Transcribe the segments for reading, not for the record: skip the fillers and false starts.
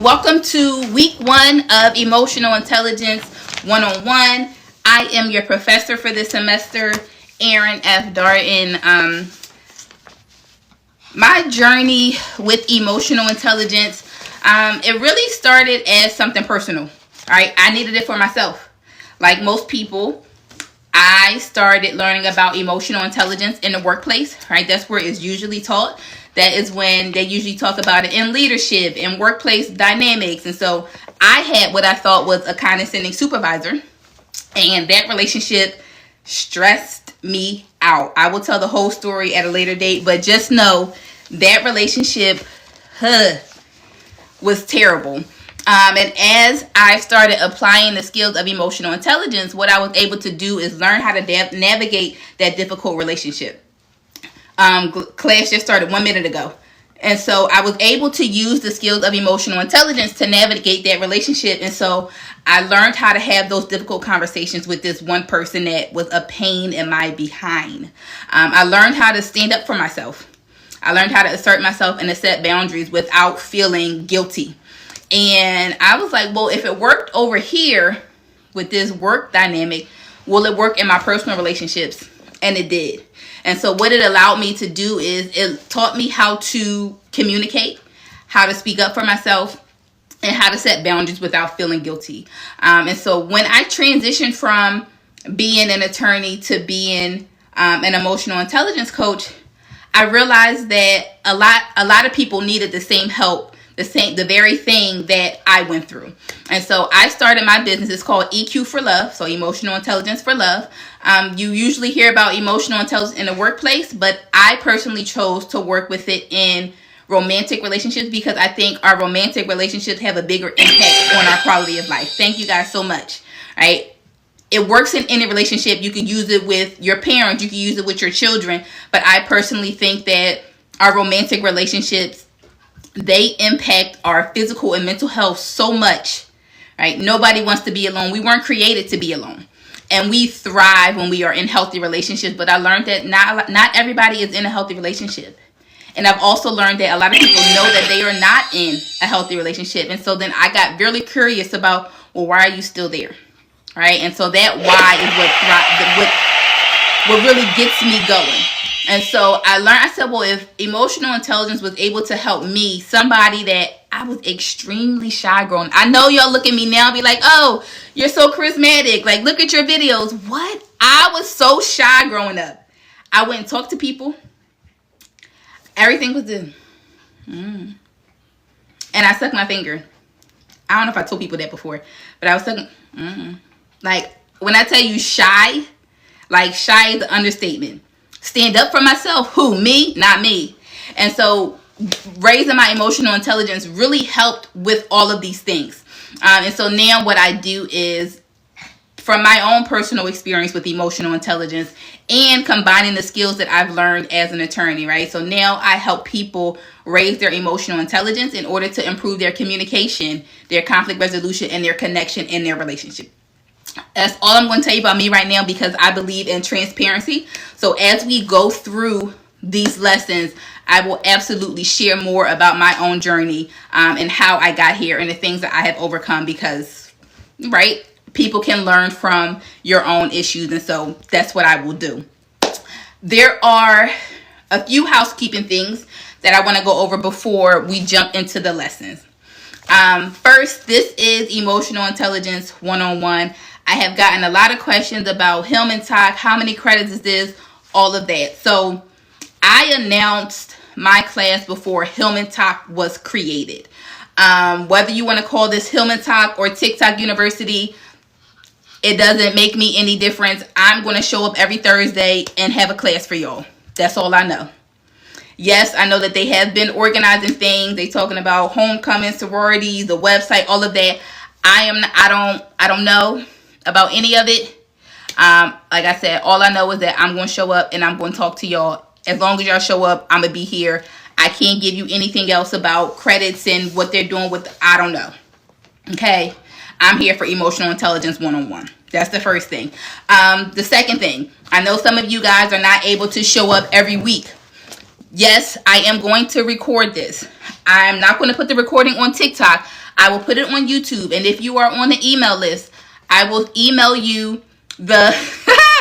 Welcome to week 1 of Emotional Intelligence 101. I am your professor for this semester, Erin F. Darton. My journey with emotional intelligence, it really started as something personal. All right, I needed it for myself. Like most people, I started learning about emotional intelligence in the workplace. Right, that's where it's usually taught. That is when they usually talk about it in leadership and workplace dynamics. And so I had what I thought was a condescending supervisor, and that relationship stressed me out. I will tell the whole story at a later date, but just know that relationship was terrible. And as I started applying the skills of emotional intelligence, what I was able to do is learn how to navigate that difficult relationship. Class just started 1 minute ago. And so I was able to use the skills of emotional intelligence to navigate that relationship. And so I learned how to have those difficult conversations with this one person that was a pain in my behind. I learned how to stand up for myself. I learned how to assert myself and to set boundaries without feeling guilty. And I was like, well, if it worked over here with this work dynamic, will it work in my personal relationships? And it did. And so what it allowed me to do is it taught me how to communicate, how to speak up for myself, and how to set boundaries without feeling guilty. And so when I transitioned from being an attorney to being an emotional intelligence coach, I realized that a lot of people needed the same help, the very thing that I went through. And so I started my business. It's called EQ for Love, so Emotional Intelligence for Love. You usually hear about emotional intelligence in the workplace, but I personally chose to work with it in romantic relationships because I think our romantic relationships have a bigger impact on our quality of life. Thank you guys so much. Right? It works in any relationship. You can use it with your parents. You can use it with your children. But I personally think that our romantic relationships, they impact our physical and mental health so much. Right? Nobody wants to be alone. We weren't created to be alone. And we thrive when we are in healthy relationships. But I learned that not everybody is in a healthy relationship. And I've also learned that a lot of people know that they are not in a healthy relationship. And so then I got really curious about, well, why are you still there? Right? And so that why is what really gets me going. And so I said, well, if emotional intelligence was able to help me, somebody that I was extremely shy growing. I know y'all look at me now and be like, oh, you're so charismatic. Like, look at your videos. What? I was so shy growing up. I wouldn't talk to people. Everything was the, and I sucked my finger. I don't know if I told people that before, but I was sucking, Like, when I tell you shy, like shy is the understatement. Stand up for myself. Who? Me? Not me. And so raising my emotional intelligence really helped with all of these things. And so now what I do is, from my own personal experience with emotional intelligence and combining the skills that I've learned as an attorney, right? So now I help people raise their emotional intelligence in order to improve their communication, their conflict resolution, and their connection in their relationship. That's all I'm going to tell you about me right now because I believe in transparency. So as we go through these lessons, I will absolutely share more about my own journey and how I got here and the things that I have overcome because, right, people can learn from your own issues. And so that's what I will do. There are a few housekeeping things that I want to go over before we jump into the lessons. First, this is Emotional Intelligence 101. I have gotten a lot of questions about Hillman Talk. How many credits is this? All of that. So I announced my class before Hillman Talk was created. Whether you want to call this Hillman Talk or TikTok University, it doesn't make me any difference. I'm going to show up every Thursday and have a class for y'all. That's all I know. Yes, I know that they have been organizing things. They talking about homecoming, sororities, the website, all of that. I don't know about any of it. Like I said, all I know is that I'm going to show up and I'm going to talk to y'all. As long as y'all show up, I'm going to be here. I can't give you anything else about credits and what they're doing with, I don't know. Okay? I'm here for Emotional Intelligence 101. That's the first thing. The second thing, I know some of you guys are not able to show up every week. Yes, I am going to record this. I'm not going to put the recording on TikTok. I will put it on YouTube. And if you are on the email list, I will email you the...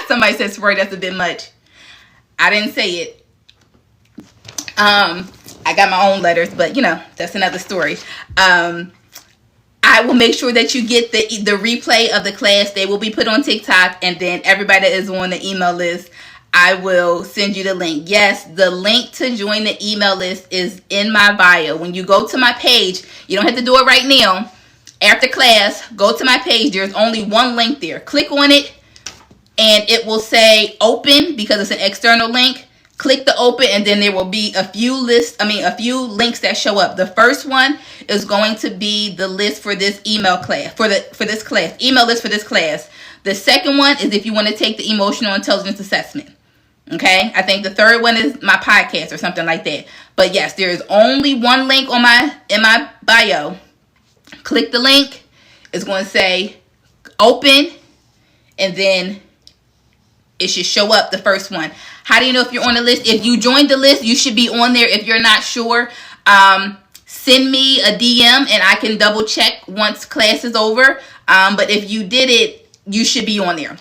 Somebody said, "Sorry, that's a bit much." I didn't say it. I got my own letters, but that's another story. I will make sure that you get the replay of the class. They will be put on TikTok, and then everybody that is on the email list, I will send you the link. Yes, the link to join the email list is in my bio. When you go to my page, you don't have to do it right now. After class, go to my page. There's only one link there. Click on it, and it will say open because it's an external link. Click the open, and then there will be a few links that show up. The first one is going to be the list for this email class, for this class, email list for this class. The second one is if you want to take the emotional intelligence assessment. Okay, I think the third one is my podcast or something like that. But yes, there is only one link in my bio. Click the link. It's going to say open, and then it should show up, the first one. How do you know if you're on the list? If you joined the list, you should be on there. If you're not sure, send me a DM and I can double check once class is over. But if you did it, you should be on there.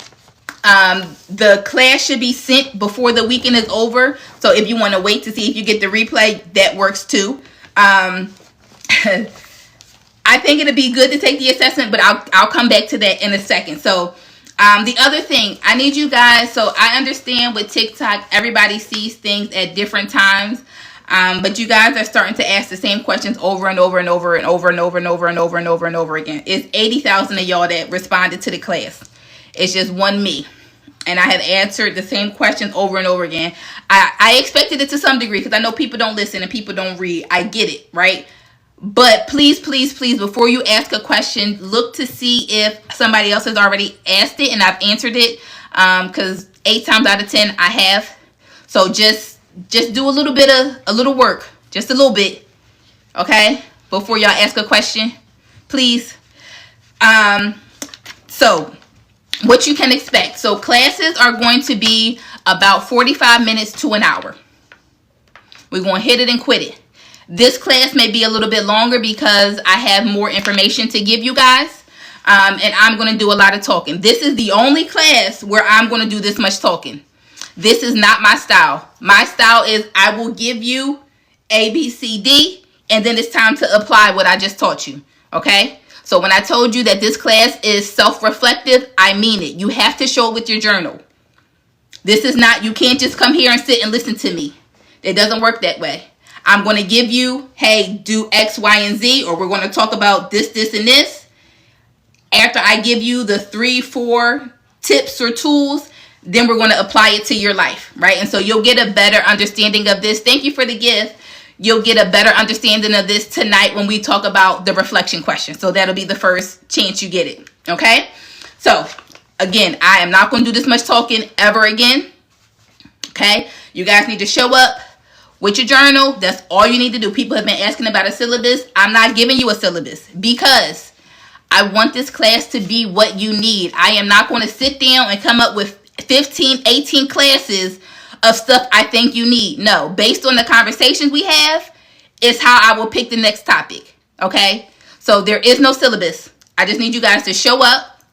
The class should be sent before the weekend is over. So if you want to wait to see if you get the replay, that works too. I think it'd be good to take the assessment, but I'll come back to that in a second. So the other thing, I need you guys, so I understand with TikTok, everybody sees things at different times, but you guys are starting to ask the same questions over and over and over and over and over and over and over and over and over again. It's 80,000 of y'all that responded to the class. It's just one me. And I have answered the same questions over and over again. I expected it to some degree because I know people don't listen and people don't read. I get it, right? But please, please, please, before you ask a question, look to see if somebody else has already asked it and I've answered it. Because 8 times out of 10, I have. So just do a little work. Just a little bit. Okay? Before y'all ask a question. Please. So, what you can expect. So, classes are going to be about 45 minutes to an hour. We're going to hit it and quit it. This class may be a little bit longer because I have more information to give you guys. And I'm going to do a lot of talking. This is the only class where I'm going to do this much talking. This is not my style. My style is I will give you A, B, C, D, and then it's time to apply what I just taught you. Okay? So when I told you that this class is self-reflective, I mean it. You have to show it with your journal. This is not, you can't just come here and sit and listen to me. It doesn't work that way. I'm going to give you, hey, do X, Y, and Z, or we're going to talk about this, this, and this. After I give you the 3-4 tips or tools, then we're going to apply it to your life, right? And so you'll get a better understanding of this. Thank you for the gift. You'll get a better understanding of this tonight when we talk about the reflection question. So that'll be the first chance you get it, okay? So, again, I am not going to do this much talking ever again, okay? You guys need to show up with your journal. That's all you need to do. People have been asking about a syllabus. I'm not giving you a syllabus because I want this class to be what you need. I am not going to sit down and come up with 15, 18 classes of stuff I think you need. No, based on the conversations we have, is how I will pick the next topic. Okay? So there is no syllabus. I just need you guys to show up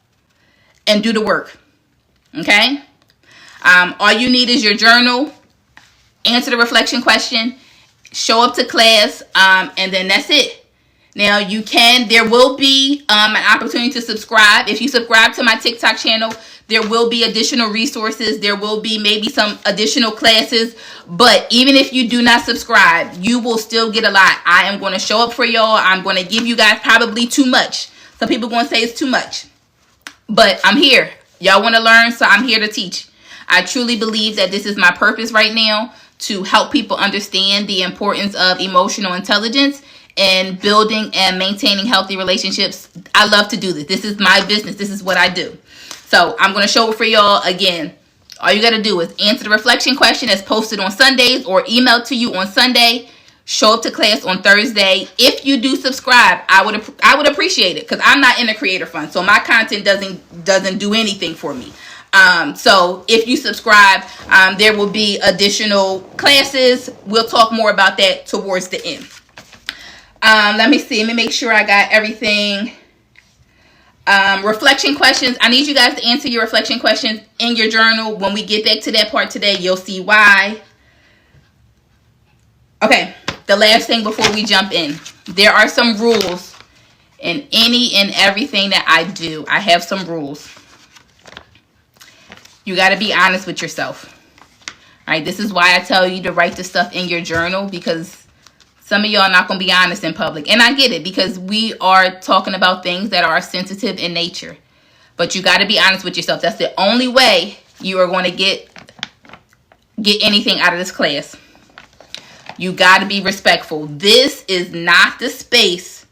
and do the work. Okay? All you need is your journal. Answer the reflection question, show up to class, and then that's it. Now, there will be an opportunity to subscribe. If you subscribe to my TikTok channel, there will be additional resources. There will be maybe some additional classes. But even if you do not subscribe, you will still get a lot. I am going to show up for y'all. I'm going to give you guys probably too much. Some people are going to say it's too much. But I'm here. Y'all want to learn, so I'm here to teach. I truly believe that this is my purpose right now, to help people understand the importance of emotional intelligence and building and maintaining healthy relationships. I love to do this. This is my business. This is what I do. So I'm going to show it for y'all again. All you got to do is answer the reflection question that's posted on Sundays or emailed to you on Sunday. Show up to class on Thursday. If you do subscribe, I would appreciate it because I'm not in the creator fund. So my content doesn't do anything for me. So if you subscribe, there will be additional classes. We'll talk more about that towards the end. Let me see. Let me make sure I got everything. Reflection questions. I need you guys to answer your reflection questions in your journal. When we get back to that part today, you'll see why. Okay, the last thing before we jump in. There are some rules in any and everything that I do. I have some rules. You got to be honest with yourself. All right, this is why I tell you to write this stuff in your journal, because some of y'all are not going to be honest in public. And I get it, because we are talking about things that are sensitive in nature. But you got to be honest with yourself. That's the only way you are going to get anything out of this class. You got to be respectful. This is not the space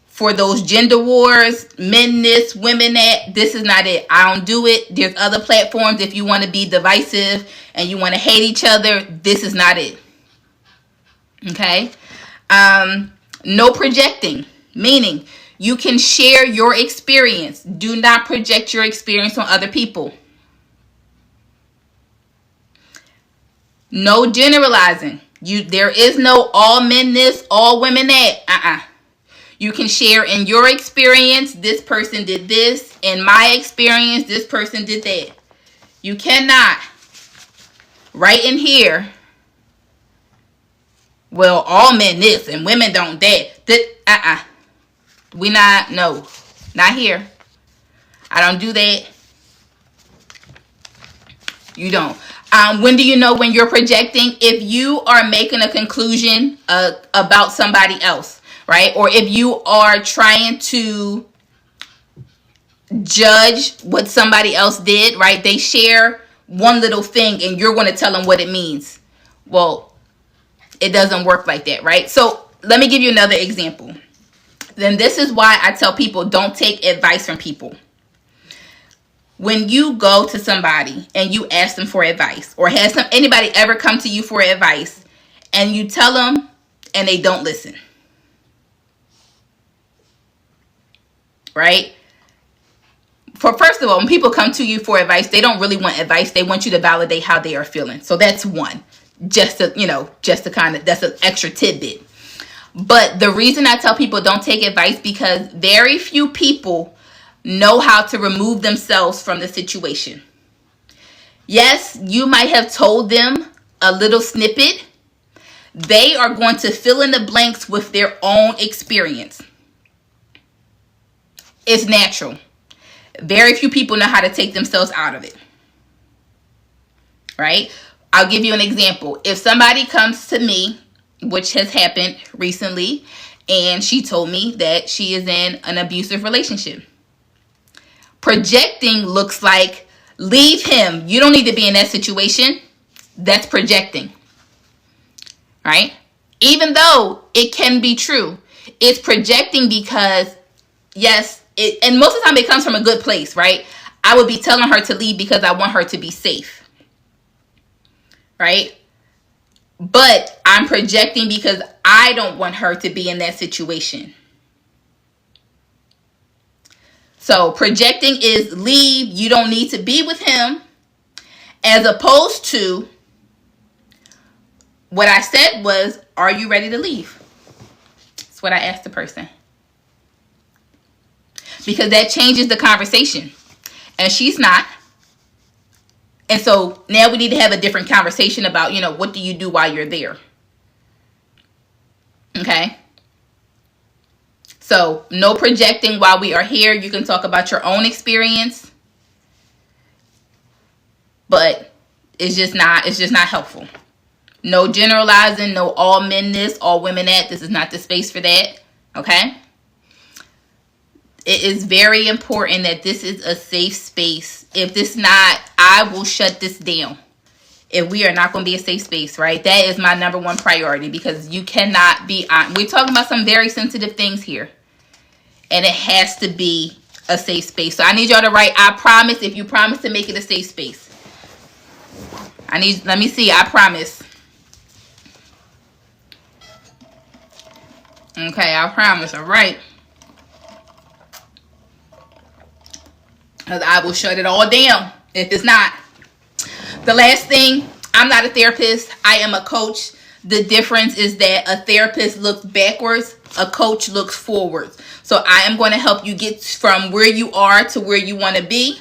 for those gender wars, men this, women that. This is not it. I don't do it. There's other platforms if you want to be divisive and you want to hate each other. This is not it. Okay? No projecting, meaning you can share your experience. Do not project your experience on other people. No generalizing. There is no all men this, all women that. You can share in your experience, this person did this. In my experience, this person did that. You cannot, right in here, well, all men this and women don't that. We not, no, not here. I don't do that. You don't. When do you know when you're projecting? If you are making a conclusion about somebody else, right? Or if you are trying to judge what somebody else did, right? They share one little thing and you're going to tell them what it means. Well, it doesn't work like that, right? So let me give you another example. Then this is why I tell people don't take advice from people. When you go to somebody and you ask them for advice, or has anybody ever come to you for advice and you tell them and they don't listen, right? First of all, when people come to you for advice, they don't really want advice. They want you to validate how they are feeling. So that's one, just to kind of, that's an extra tidbit. But the reason I tell people don't take advice, because very few people know how to remove themselves from the situation. Yes, you might have told them a little snippet. They are going to fill in the blanks with their own experience. It's natural. Very few people know how to take themselves out of it. Right? I'll give you an example. If somebody comes to me, which has happened recently, and she told me that she is in an abusive relationship. Projecting looks like, leave him. You don't need to be in that situation. That's projecting. Right? Even though it can be true. It's projecting because, yes, and most of the time it comes from a good place, right? I would be telling her to leave because I want her to be safe. Right? But I'm projecting because I don't want her to be in that situation. So projecting is leave. You don't need to be with him. As opposed to what I said was, are you ready to leave? That's what I asked the person. Because that changes the conversation. And she's not. And so now we need to have a different conversation about, what do you do while you're there? Okay? So no projecting while we are here. You can talk about your own experience. But it's just not helpful. No generalizing, no all men this, all women that. This is not the space for that. Okay? It is very important that this is a safe space. If this not, I will shut this down. If we are not going to be a safe space, right? That is my number one priority, because you cannot be on. We're talking about some very sensitive things here. And it has to be a safe space. So I need y'all to write, I promise, if you promise to make it a safe space. Let me see, I promise. Okay, I promise, all right. Because I will shut it all down if it's not. The last thing, I'm not a therapist. I am a coach. The difference is that a therapist looks backwards, a coach looks forwards. So I am going to help you get from where you are to where you want to be.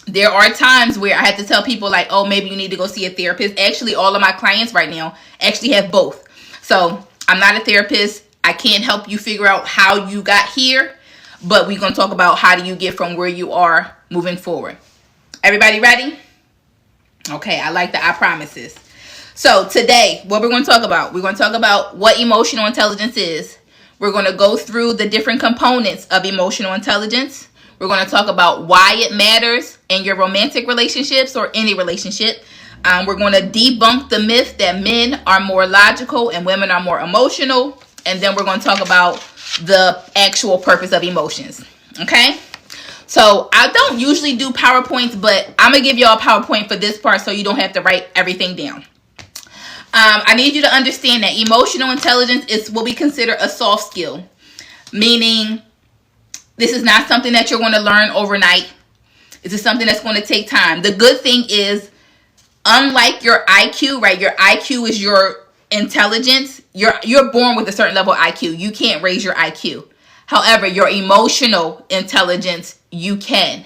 There are times where I have to tell people like, oh, maybe you need to go see a therapist. Actually, all of my clients right now actually have both. So I'm not a therapist. I can't help you figure out how you got here, but we're going to talk about how do you get from where you are moving forward. Everybody ready? Okay, I like the I promises. So today, what we're going to talk about, we're going to talk about what emotional intelligence is. We're going to go through the different components of emotional intelligence. We're going to talk about why it matters in your romantic relationships or any relationship. We're going to debunk the myth that men are more logical and women are more emotional. And then we're going to talk about the actual purpose of emotions. Okay? So I don't usually do PowerPoints, but I'm going to give y'all a PowerPoint for this part so you don't have to write everything down. I need you to understand that emotional intelligence is what we consider a soft skill, meaning this is not something that you're going to learn overnight. This is something that's going to take time. The good thing is, unlike your IQ, right? Your IQ is your intelligence. You're born with a certain level of IQ. You can't raise your IQ. However, your emotional intelligence, you can.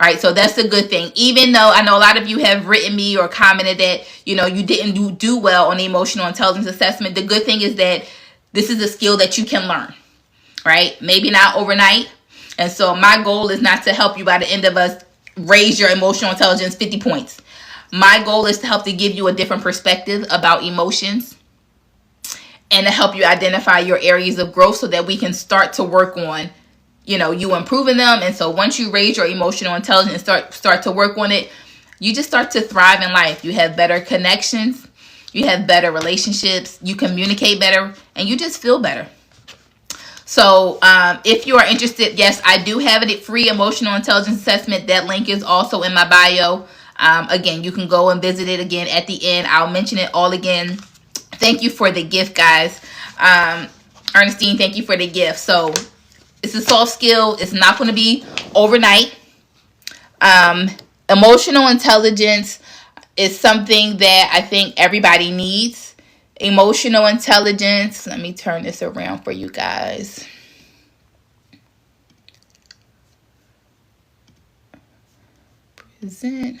All right, so that's a good thing. Even though I know a lot of you have written me or commented that, you didn't do well on the emotional intelligence assessment. The good thing is that this is a skill that you can learn, right? Maybe not overnight. And so my goal is not to help you by the end of us raise your emotional intelligence 50 points. My goal is to help to give you a different perspective about emotions and to help you identify your areas of growth so that we can start to work on you improving them. And so once you raise your emotional intelligence and start to work on it, you just start to thrive in life. You have better connections, you have better relationships, you communicate better, and you just feel better. So if you are interested, yes, I do have a free emotional intelligence assessment. That link is also in my bio. Again, you can go and visit it again at the end. I'll mention it all again. Thank you for the gift, guys. Ernestine, thank you for the gift. So it's a soft skill. It's not going to be overnight. Emotional intelligence is something that I think everybody needs. Emotional intelligence. Let me turn this around for you guys. Present.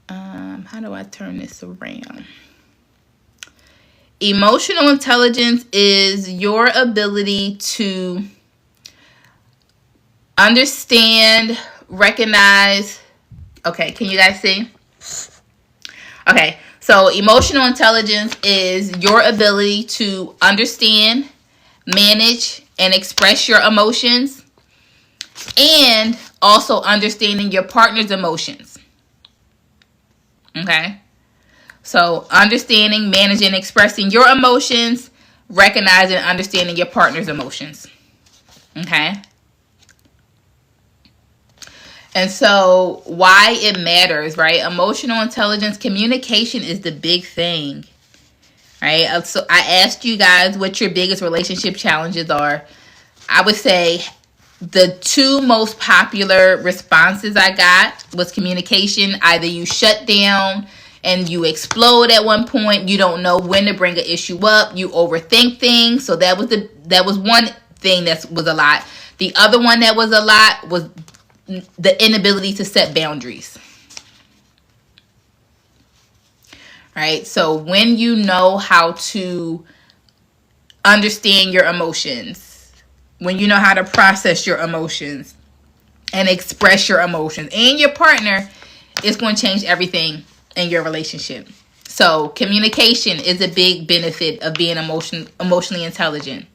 How do I turn this around? Emotional intelligence is your ability to understand, recognize. Okay, can you guys see? Okay, so emotional intelligence is your ability to understand, manage, and express your emotions, and also understanding your partner's emotions. Okay? So understanding, managing, expressing your emotions, recognizing and understanding your partner's emotions. Okay? And so why it matters, right? Emotional intelligence, communication is the big thing, right? So I asked you guys what your biggest relationship challenges are. I would say the two most popular responses I got was communication. Either you shut down and you explode at one point. You don't know when to bring an issue up. You overthink things. So that was one thing that was a lot. The other one that was a lot was the inability to set boundaries. Right? So when you know how to understand your emotions, when you know how to process your emotions and express your emotions and your partner, it's going to change everything in your relationship. So communication is a big benefit of being emotionally intelligent.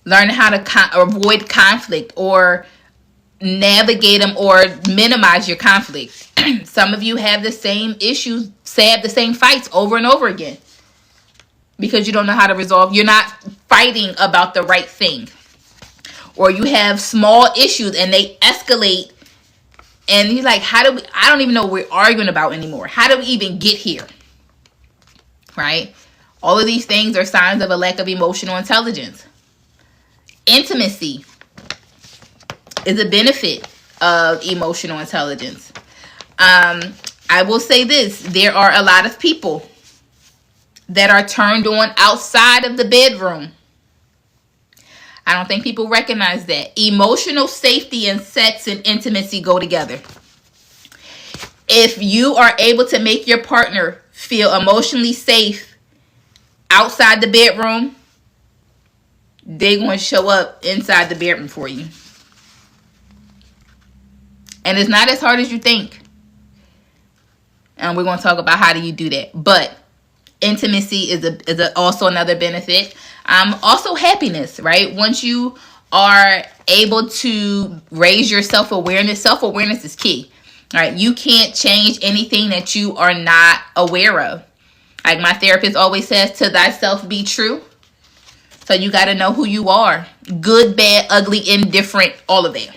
Learning how to avoid conflict or navigate them or minimize your conflict. Some of you have the same issues, have the same fights over and over again because you don't know how to resolve. You're not fighting about the right thing. Or you have small issues and they escalate and you're like, I don't even know what we're arguing about anymore. How do we even get here? Right? All of these things are signs of a lack of emotional intelligence. Intimacy is a benefit of emotional intelligence. I will say this. There are a lot of people that are turned on outside of the bedroom. I don't think people recognize that. Emotional safety and sex and intimacy go together. If you are able to make your partner feel emotionally safe outside the bedroom, they're going to show up inside the bedroom for you. And it's not as hard as you think. And we're going to talk about how do you do that. But intimacy is also another benefit. Also happiness, right? Once you are able to raise your self-awareness is key. Right? You can't change anything that you are not aware of. Like my therapist always says, to thyself be true. So you got to know who you are. Good, bad, ugly, indifferent, all of that.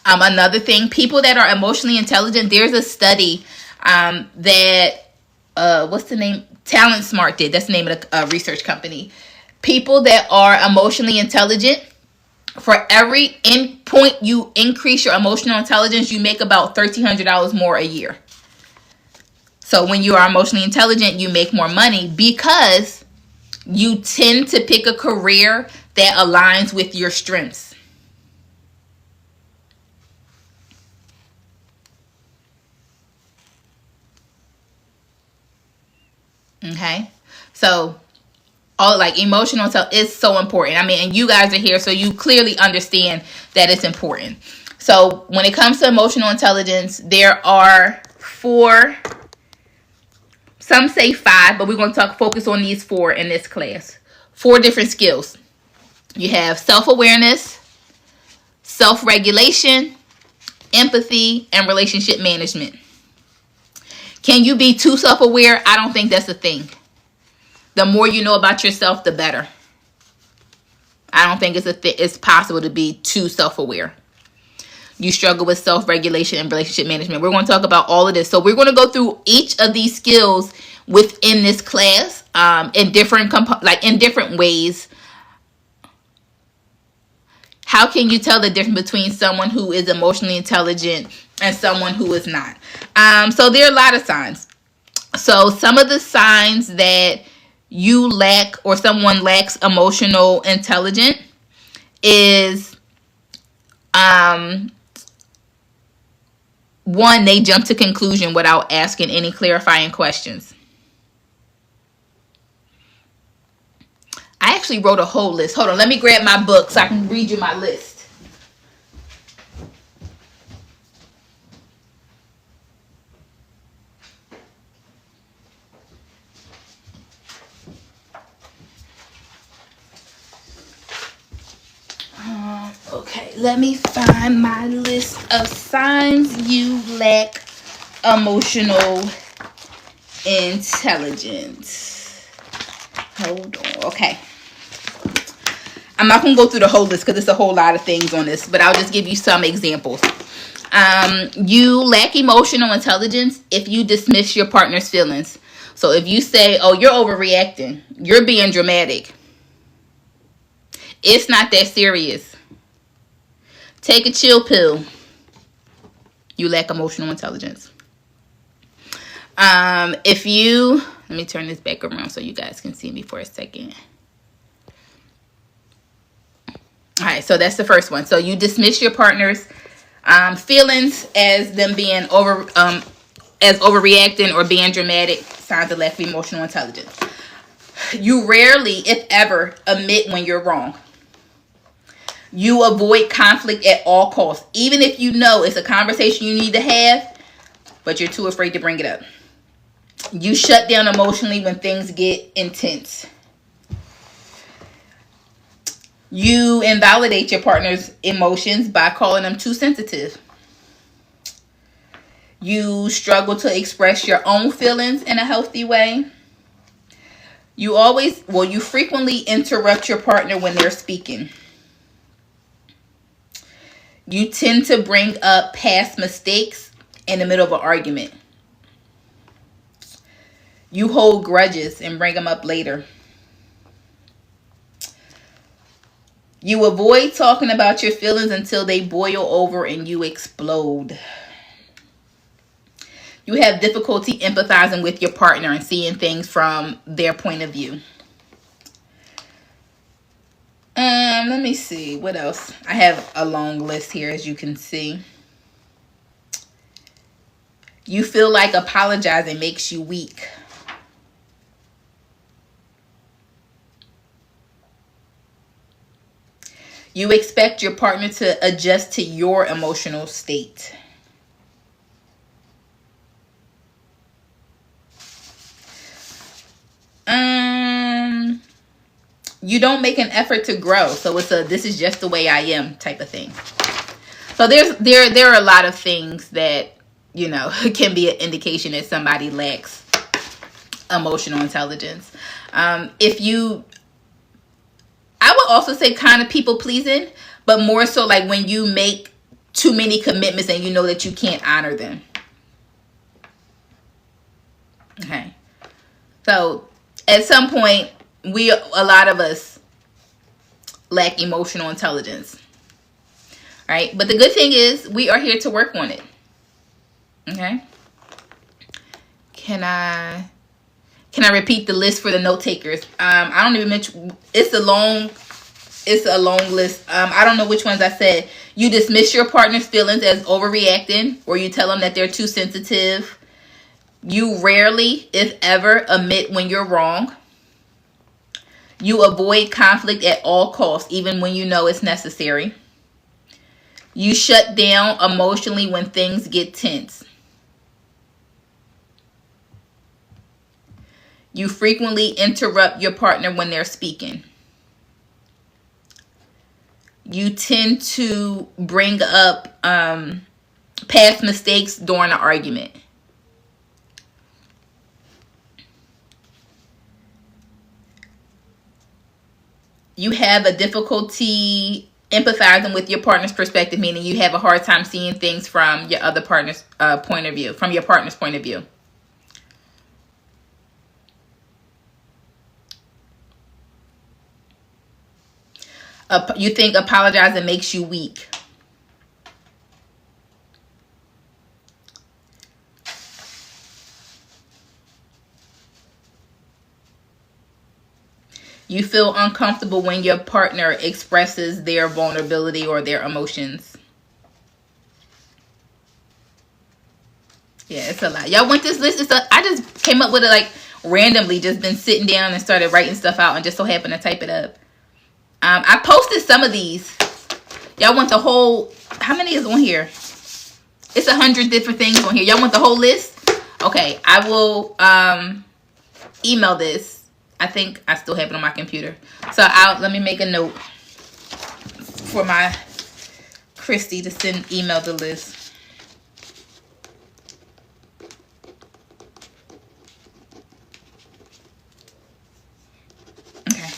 Another thing, people that are emotionally intelligent, there's a study that, what's the name? Talent Smart did. That's the name of the research company. People that are emotionally intelligent, for every point you increase your emotional intelligence, you make about $1,300 more a year. So when you are emotionally intelligent, you make more money because you tend to pick a career that aligns with your strengths. Okay, so all like emotional is so important. I mean, and you guys are here, so you clearly understand that it's important. So when it comes to emotional intelligence, there are 4. Some say 5, but we're going to focus on these 4 in this class. 4 different skills. You have self-awareness, self-regulation, empathy, and relationship management. Can you be too self-aware? I don't think that's a thing. The more you know about yourself, the better. I don't think it's possible to be too self-aware. You struggle with self-regulation and relationship management. We're going to talk about all of this. So we're going to go through each of these skills within this class in different ways. How can you tell the difference between someone who is emotionally intelligent and someone who is not? So there are a lot of signs. So some of the signs that you lack or someone lacks emotional intelligence is 1, they jump to conclusion without asking any clarifying questions. I actually wrote a whole list. Hold on, let me grab my book so I can read you my list. Okay, let me find my list of signs you lack emotional intelligence. Hold on. Okay. I'm not going to go through the whole list because there's a whole lot of things on this, but I'll just give you some examples. You lack emotional intelligence if you dismiss your partner's feelings. So if you say, oh, you're overreacting, you're being dramatic, it's not that serious, take a chill pill, you lack emotional intelligence. If you, let me turn this back around so you guys can see me for a second. All right, so that's the first one. So you dismiss your partner's feelings as them being as overreacting or being dramatic, signs of lack of emotional intelligence. You rarely, if ever, admit when you're wrong. You avoid conflict at all costs, even if you know it's a conversation you need to have, but you're too afraid to bring it up. You shut down emotionally when things get intense. You invalidate your partner's emotions by calling them too sensitive. You struggle to express your own feelings in a healthy way. You frequently interrupt your partner when they're speaking. You tend to bring up past mistakes in the middle of an argument. You hold grudges and bring them up later. You avoid talking about your feelings until they boil over and you explode. You have difficulty empathizing with your partner and seeing things from their point of view. Let me see. What else? I have a long list here, as you can see. You feel like apologizing makes you weak. You expect your partner to adjust to your emotional state. You don't make an effort to grow. So it's a this is just the way I am type of thing. So there are a lot of things that, you know, can be an indication that somebody lacks emotional intelligence. I would also say kind of people pleasing, but more so like when you make too many commitments and you know that you can't honor them. Okay. So at some point, a lot of us lack emotional intelligence. Right? But the good thing is we are here to work on it. Okay? Can I repeat the list for the note takers? I don't even mention, it's a long list. I don't know which ones I said. You dismiss your partner's feelings as overreacting, or you tell them that they're too sensitive. You rarely, if ever, admit when you're wrong. You avoid conflict at all costs, even when you know it's necessary. You shut down emotionally when things get tense. You frequently interrupt your partner when they're speaking. You tend to bring up past mistakes during an argument. You have a difficulty empathizing with your partner's perspective, meaning you have a hard time seeing things from your other partner's point of view, from your partner's point of view. You think apologizing makes you weak. You feel uncomfortable when your partner expresses their vulnerability or their emotions. Yeah, it's a lot. Y'all want this list? I just came up with it like randomly, just been sitting down and started writing stuff out and just so happened to type it up. I posted some of these. Y'all want the whole, how many is on here? It's 100 different things on here. Y'all want the whole list? Okay, I will email this. I think I still have it on my computer. So let me make a note for my Christy to email the list. Okay.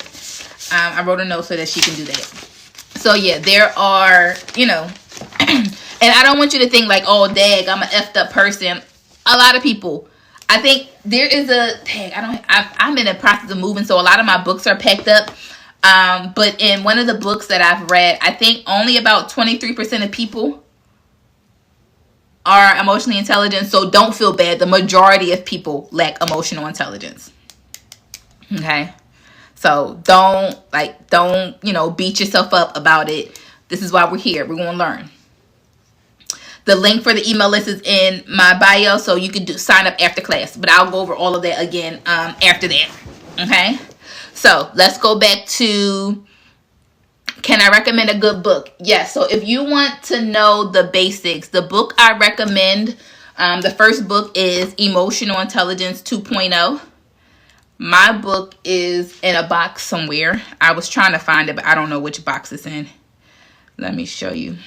I wrote a note so that she can do that. So yeah, there are, you know, and I don't want you to think like, oh, dag, I'm an effed up person. A lot of people, I think there is I'm in the process of moving, so a lot of my books are packed up. But in one of the books that I've read, I think only about 23% of people are emotionally intelligent. So don't feel bad. The majority of people lack emotional intelligence. Okay. So don't, beat yourself up about it. This is why we're here. We're going to learn. The link for the email list is in my bio, so you can sign up after class. But I'll go over all of that again after that. Okay? So let's go back to, can I recommend a good book? Yes. So if you want to know the basics, the book I recommend, the first book is Emotional Intelligence 2.0. My book is in a box somewhere. I was trying to find it, but I don't know which box it's in. Let me show you.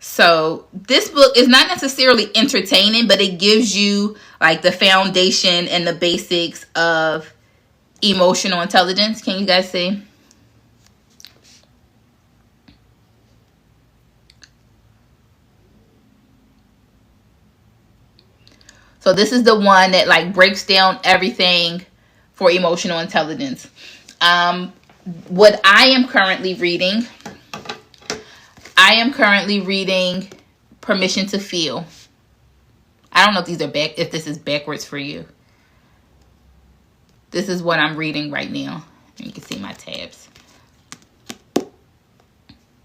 So this book is not necessarily entertaining, but it gives you like the foundation and the basics of emotional intelligence. Can you guys see? So this is the one that like breaks down everything for emotional intelligence. What I am currently reading, I am currently reading Permission to Feel. I don't know if this is backwards for you. This is what I'm reading right now. You can see my tabs.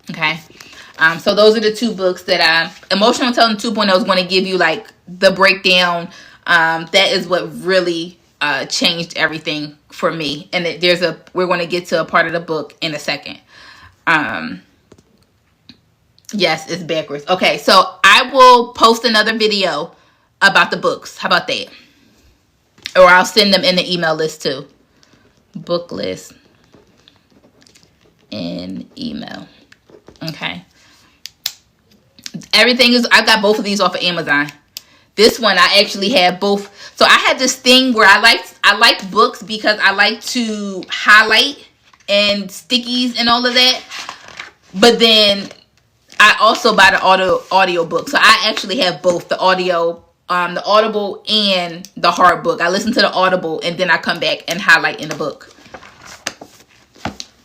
Okay. So those are the two books that Emotional Intelligence 2.0 is going to give you like the breakdown. That is what really changed everything for me. And we're going to get to a part of the book in a second. Yes, it's backwards. Okay, so I will post another video about the books. How about that? Or I'll send them in the email list too. Book list in email. Okay. I got both of these off of Amazon. This one I actually have both. So I had this thing where I like books because I like to highlight and stickies and all of that. But then I also buy the audio book. So I actually have both the audio, the Audible and the hard book. I listen to the Audible and then I come back and highlight in the book.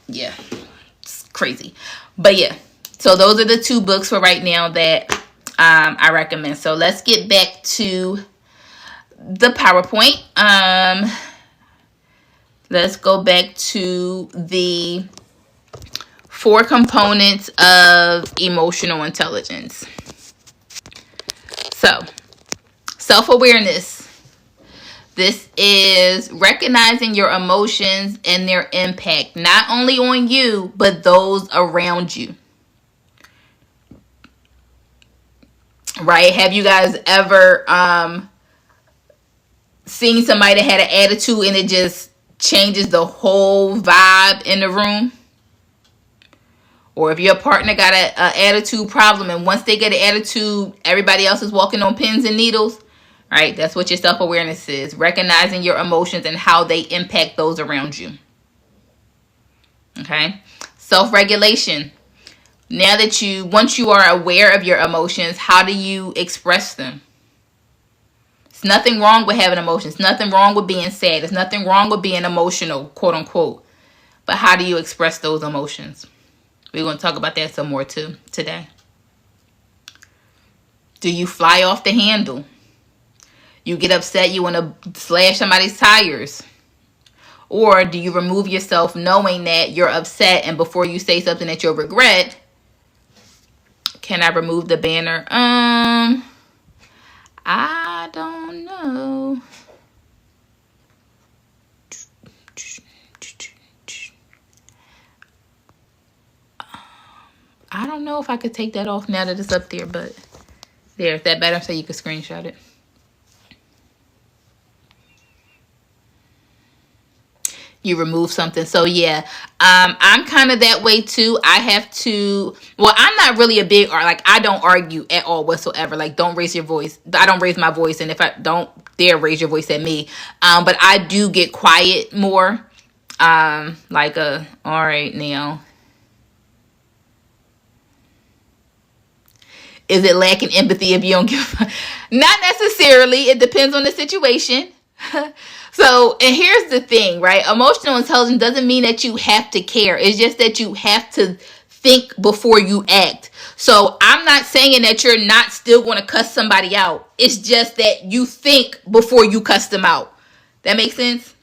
Yeah, it's crazy. But yeah, so those are the two books for right now that I recommend. So let's get back to the PowerPoint. Let's go back to the 4 components of emotional intelligence. So, self-awareness. This is recognizing your emotions and their impact, not only on you, but those around you. Right? Have you guys ever seen somebody that had an attitude and it just changes the whole vibe in the room? Or if your partner got an attitude problem and once they get an attitude, everybody else is walking on pins and needles. Right? That's what your self-awareness is. Recognizing your emotions and how they impact those around you. Okay? Self-regulation. Now that once you are aware of your emotions, how do you express them? There's nothing wrong with having emotions. Nothing wrong with being sad. There's nothing wrong with being emotional, quote unquote. But how do you express those emotions? We're going to talk about that some more too today. Do you fly off the handle? You get upset, you want to slash somebody's tires. Or do you remove yourself knowing that you're upset and before you say something that you'll regret? Can I remove the banner? I don't know. I don't know if I could take that off now that it's up there, but there, is that better so you can screenshot it? You remove something. So yeah, I'm kind of that way too. I have to, well, I'm not really a big, or like I don't argue at all whatsoever. Like don't raise your voice. I don't raise my voice. And if I don't dare raise your voice at me, but I do get quiet more. All right now. Is it lacking empathy if you don't give? Not necessarily. It depends on the situation. So, and here's the thing, right? Emotional intelligence doesn't mean that you have to care. It's just that you have to think before you act. So I'm not saying that you're not still going to cuss somebody out. It's just that you think before you cuss them out. That makes sense?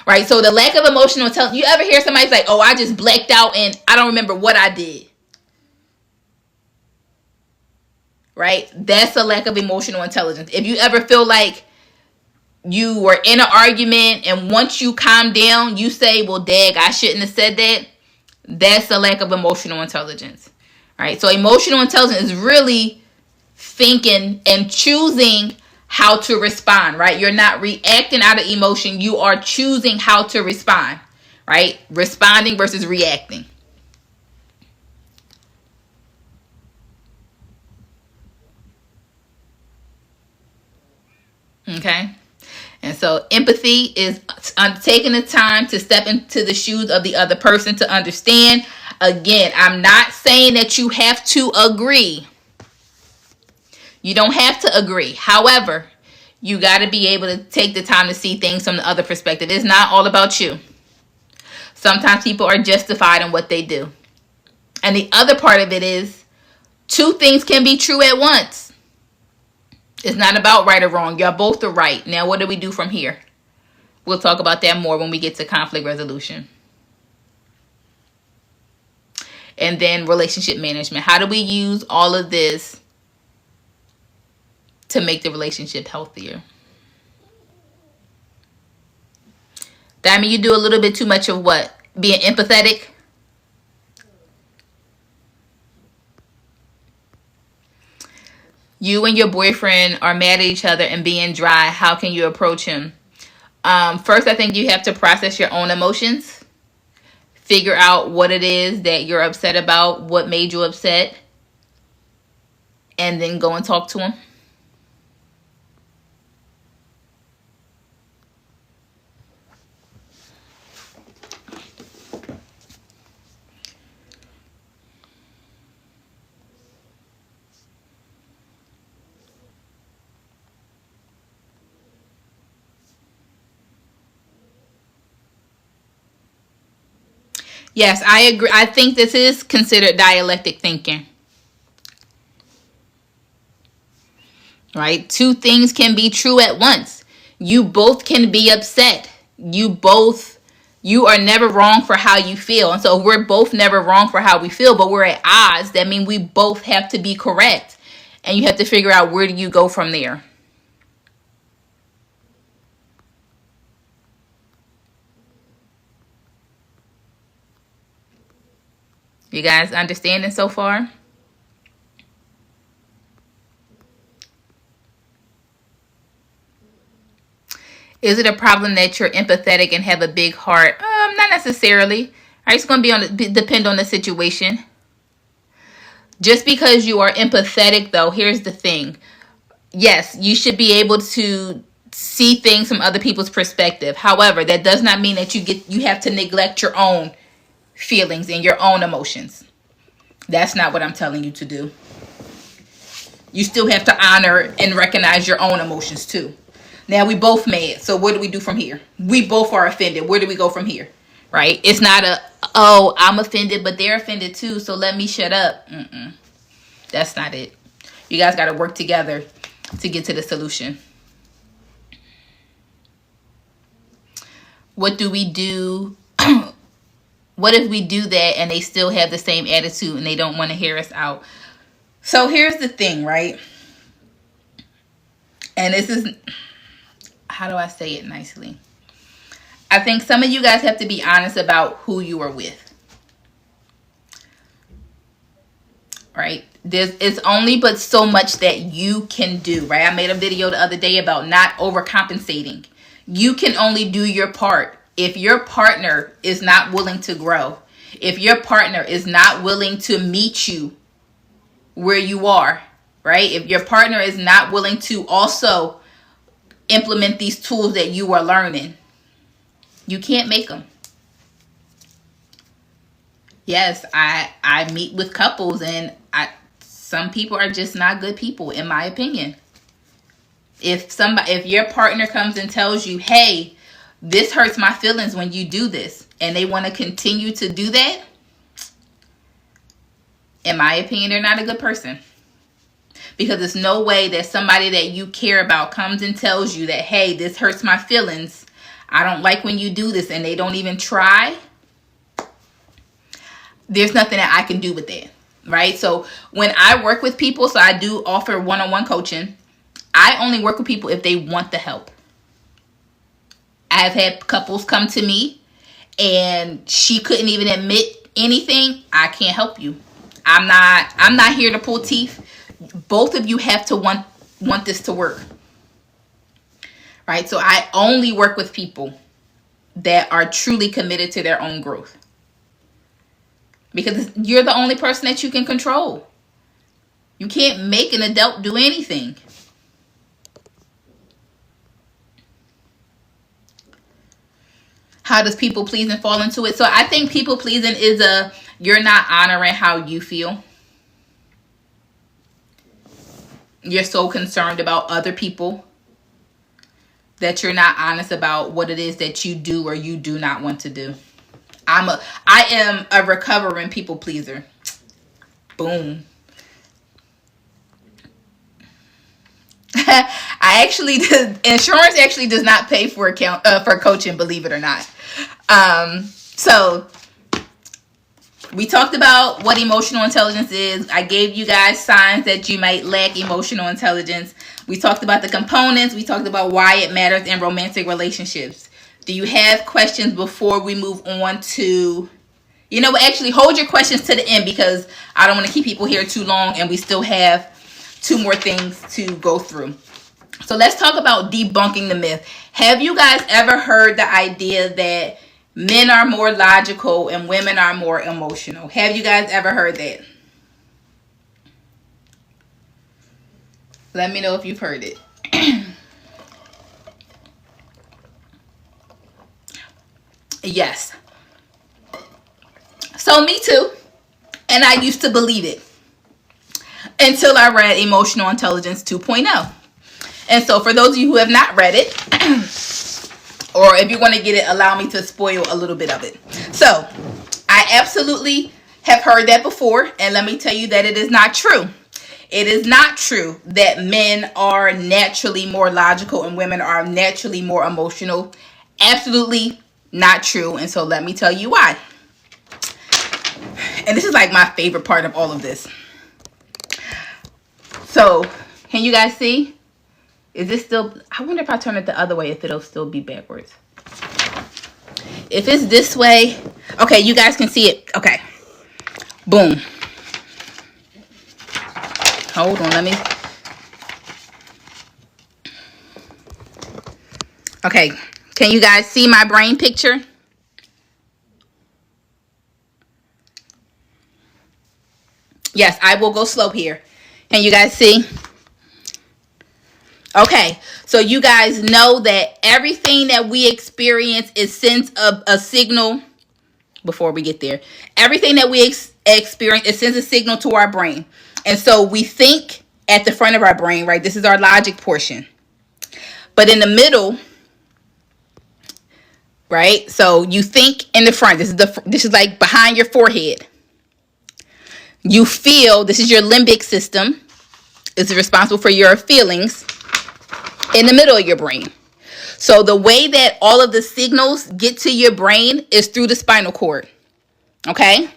Right? So the lack of emotional intelligence, you ever hear somebody say, oh, I just blacked out and I don't remember what I did. Right? That's a lack of emotional intelligence. If you ever feel like you were in an argument and once you calm down, you say, well, dag, I shouldn't have said that. That's a lack of emotional intelligence. Right? So emotional intelligence is really thinking and choosing how to respond. Right? You're not reacting out of emotion. You are choosing how to respond. Right? Responding versus reacting. Okay? And so empathy is taking the time to step into the shoes of the other person to understand. Again, I'm not saying that you have to agree. You don't have to agree. However, you got to be able to take the time to see things from the other perspective. It's not all about you. Sometimes people are justified in what they do. And the other part of it is, two things can be true at once. It's not about right or wrong. Y'all both are right. Now, what do we do from here? We'll talk about that more when we get to conflict resolution. And then relationship management. How do we use all of this to make the relationship healthier? Diamond, you do a little bit too much of what? Being empathetic? You and your boyfriend are mad at each other and being dry. How can you approach him? First, I think you have to process your own emotions. Figure out what it is that you're upset about, what made you upset, and then go and talk to him. Yes, I agree. I think this is considered dialectic thinking. Right? Two things can be true at once. You both can be upset. You are never wrong for how you feel. And so we're both never wrong for how we feel, but we're at odds. That means we both have to be correct. And you have to figure out, where do you go from there? You guys understanding so far? Is it a problem that you're empathetic and have a big heart? Not necessarily. It's going to depend on the situation. Just because you are empathetic, though, here's the thing. Yes, you should be able to see things from other people's perspective. However, that does not mean that you have to neglect your own feelings and your own emotions. That's not what I'm telling you to do. You still have to honor and recognize your own emotions too. Now, we both mad, so what do we do from here? We both are offended. Where do we go from here? Right? It's not I'm offended, but they're offended too, so let me shut up. That's not it. You guys got to work together to get to the solution. What do we do? What if we do that and they still have the same attitude and they don't want to hear us out? So here's the thing, right? And this is, how do I say it nicely? I think some of you guys have to be honest about who you are with. Right? It's only but so much that you can do, right? I made a video the other day about not overcompensating. You can only do your part. If your partner is not willing to grow, if your partner is not willing to meet you where you are, right? If your partner is not willing to also implement these tools that you are learning, you can't make them. Yes, I meet with couples, and some people are just not good people, in my opinion. If your partner comes and tells you, hey, this hurts my feelings when you do this, and they want to continue to do that, in my opinion, they're not a good person. Because there's no way that somebody that you care about comes and tells you that, hey, this hurts my feelings, I don't like when you do this, and they don't even try. There's nothing that I can do with that, right? So when I work with people, so I do offer one-on-one coaching, I only work with people if they want the help. I've had couples come to me and she couldn't even admit anything. I can't help you. I'm not here to pull teeth. Both of you have to want this to work. Right? So I only work with people that are truly committed to their own growth. Because you're the only person that you can control. You can't make an adult do anything. How does people pleasing fall into it? So I think people pleasing is you're not honoring how you feel. You're so concerned about other people that you're not honest about what it is that you do or you do not want to do. I am a recovering people pleaser. Boom. I actually insurance actually does not pay for for coaching, believe it or not. So we talked about what emotional intelligence is. I gave you guys signs that you might lack emotional intelligence. We talked about the components. We talked about why it matters in romantic relationships. Do you have questions before we move on to, actually hold your questions to the end, because I don't want to keep people here too long and we still have 2 more things to go through. So let's talk about debunking the myth. Have you guys ever heard the idea that men are more logical and women are more emotional? Have you guys ever heard that? Let me know if you've heard it. Yes. So me too. And I used to believe it until I read Emotional Intelligence 2.0. And so for those of you who have not read it, or if you want to get it, allow me to spoil a little bit of it. So I absolutely have heard that before. And let me tell you that it is not true. It is not true that men are naturally more logical and women are naturally more emotional. Absolutely not true. And so let me tell you why. And this is like my favorite part of all of this. So can you guys see? Is this still, I wonder if I turn it the other way, if it'll still be backwards. If it's this way, okay, you guys can see it. Okay. Boom. Hold on, let me. Okay, can you guys see my brain picture? Yes, I will go slow here. Can you guys see? Okay, so you guys know that everything that we experience sends a signal. Before we get there, everything that we experience, it sends a signal to our brain. And so we think at the front of our brain, right? This is our logic portion. But in the middle, right? So you think in the front. This is like behind your forehead. You feel, this is your limbic system. It's responsible for your feelings in the middle of your brain. So the way that all of the signals get to your brain is through the spinal cord. Okay?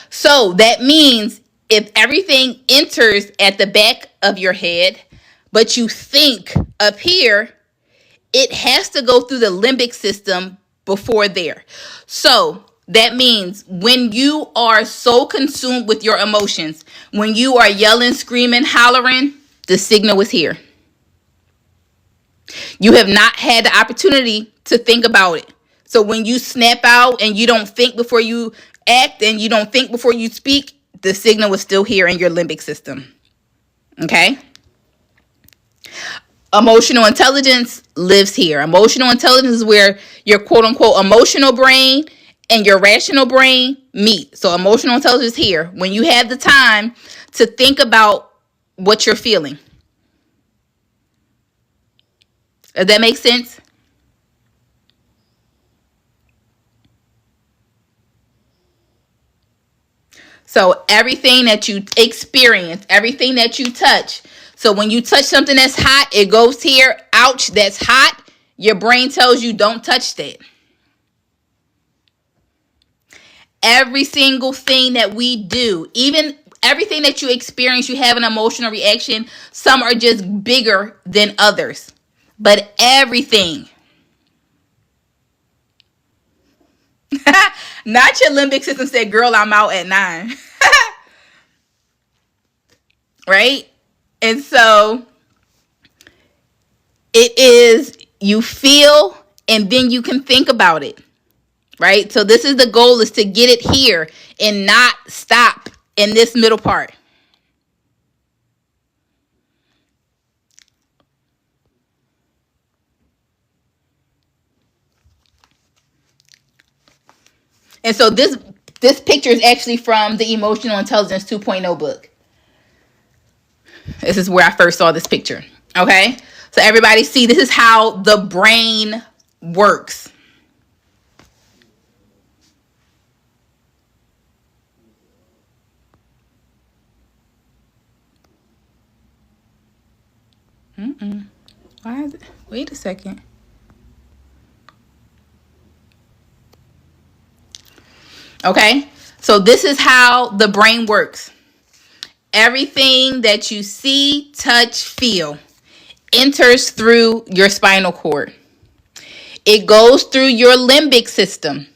So that means if everything enters at the back of your head, but you think up here, it has to go through the limbic system before there. So that means when you are so consumed with your emotions, when you are yelling, screaming, hollering, the signal is here. You have not had the opportunity to think about it. So when you snap out and you don't think before you act and you don't think before you speak, the signal is still here in your limbic system. Okay? Emotional intelligence lives here. Emotional intelligence is where your quote unquote emotional brain and your rational brain meet. So emotional intelligence is here when you have the time to think about what you're feeling. Does that make sense? So everything that you experience, everything that you touch. So when you touch something that's hot, it goes here. Ouch, that's hot. Your brain tells you don't touch that. Every single thing that we do, even everything that you experience, you have an emotional reaction. Some are just bigger than others. But everything. Not your limbic system said, girl, I'm out at 9. Right? And so it is, you feel and then you can think about it. Right? So this is the goal, is to get it here and not stop in this middle part. And so this picture is actually from the Emotional Intelligence 2.0 book. This is where I first saw this picture. Okay? So everybody see, this is how the brain works. Why is it? Wait a second. Okay, so this is how the brain works. Everything that you see, touch, feel enters through your spinal cord. It goes through your limbic system.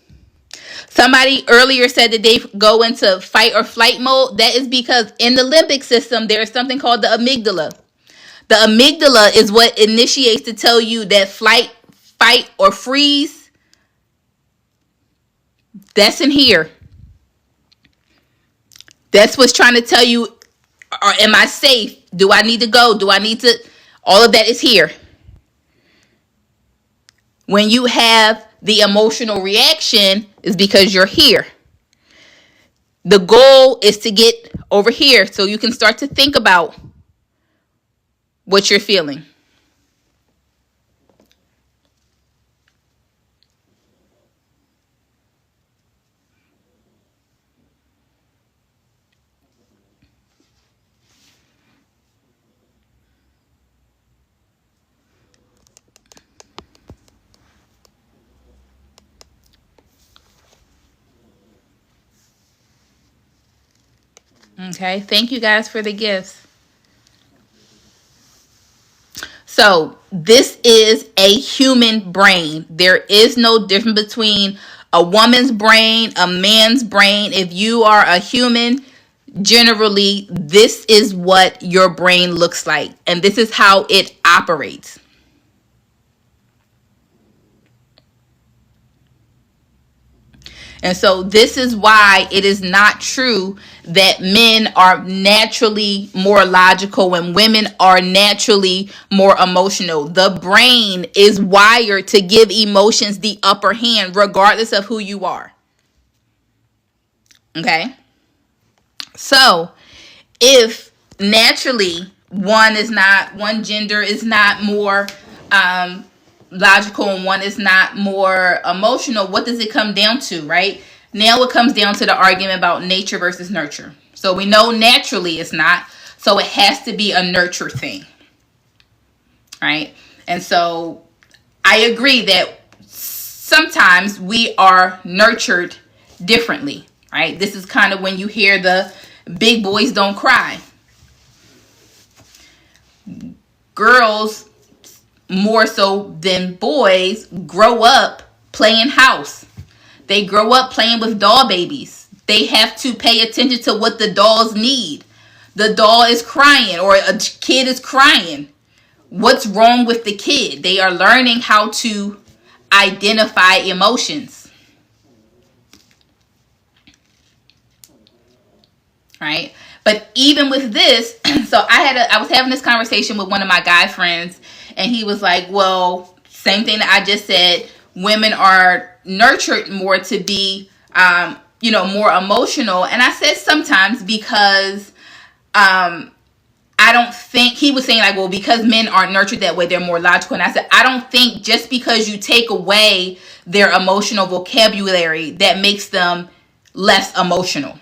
Somebody earlier said that they go into fight or flight mode. That is because in the limbic system, there is something called the amygdala. The amygdala is what initiates to tell you that flight, fight, or freeze. That's in here. That's what's trying to tell you, or am I safe? Do I need to go? Do I need to? All of that is here. When you have the emotional reaction, is because you're here. The goal is to get over here so you can start to think about what you're feeling. Okay, thank you guys for the gifts. So, this is a human brain. There is no difference between a woman's brain, a man's brain. If you are a human, generally, this is what your brain looks like, and this is how it operates. And so this is why it is not true that men are naturally more logical and women are naturally more emotional. The brain is wired to give emotions the upper hand regardless of who you are. Okay? So, if naturally one gender is not more logical and one is not more emotional, what does it come down to, right? Now it comes down to the argument about nature versus nurture. So we know naturally it's not, so it has to be a nurture thing, right? And so I agree that sometimes we are nurtured differently, right? This is kind of when you hear the big boys don't cry. Girls, more so than boys, grow up playing house. They grow up playing with doll babies. They have to pay attention to what the dolls need. The doll is crying or a kid is crying. What's wrong with the kid? They are learning how to identify emotions. Right? But even with this, so I was having this conversation with one of my guy friends, and he was like, well, same thing that I just said. Women are nurtured more to be, more emotional. And I said sometimes because I don't think, he was saying like, well, because men aren't nurtured that way, they're more logical. And I said, I don't think just because you take away their emotional vocabulary, that makes them less emotional.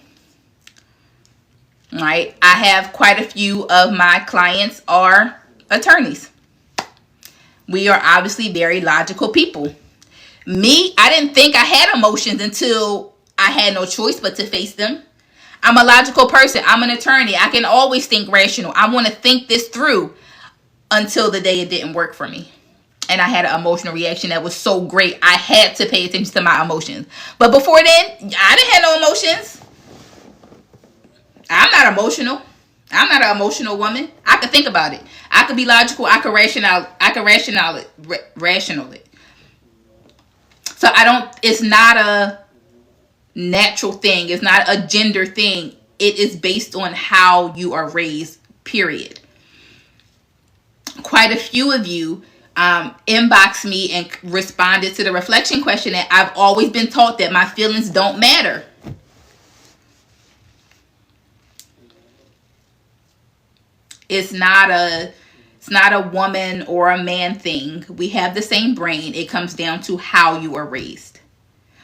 Right? I have quite a few of my clients are attorneys. We are obviously very logical people. Me, I didn't think I had emotions until I had no choice but to face them. I'm a logical person. I'm an attorney. I can always think rational. I want to think this through until the day it didn't work for me. And I had an emotional reaction that was so great, I had to pay attention to my emotions. But before then, I didn't have no emotions. I'm not emotional. I'm not an emotional woman. I could think about it. I could be logical. I could rational it. So it's not a natural thing. It's not a gender thing. It is based on how you are raised, period. Quite a few of you inboxed me and responded to the reflection question that I've always been taught that my feelings don't matter. It's not a woman or a man thing. We have the same brain. It comes down to how you are raised.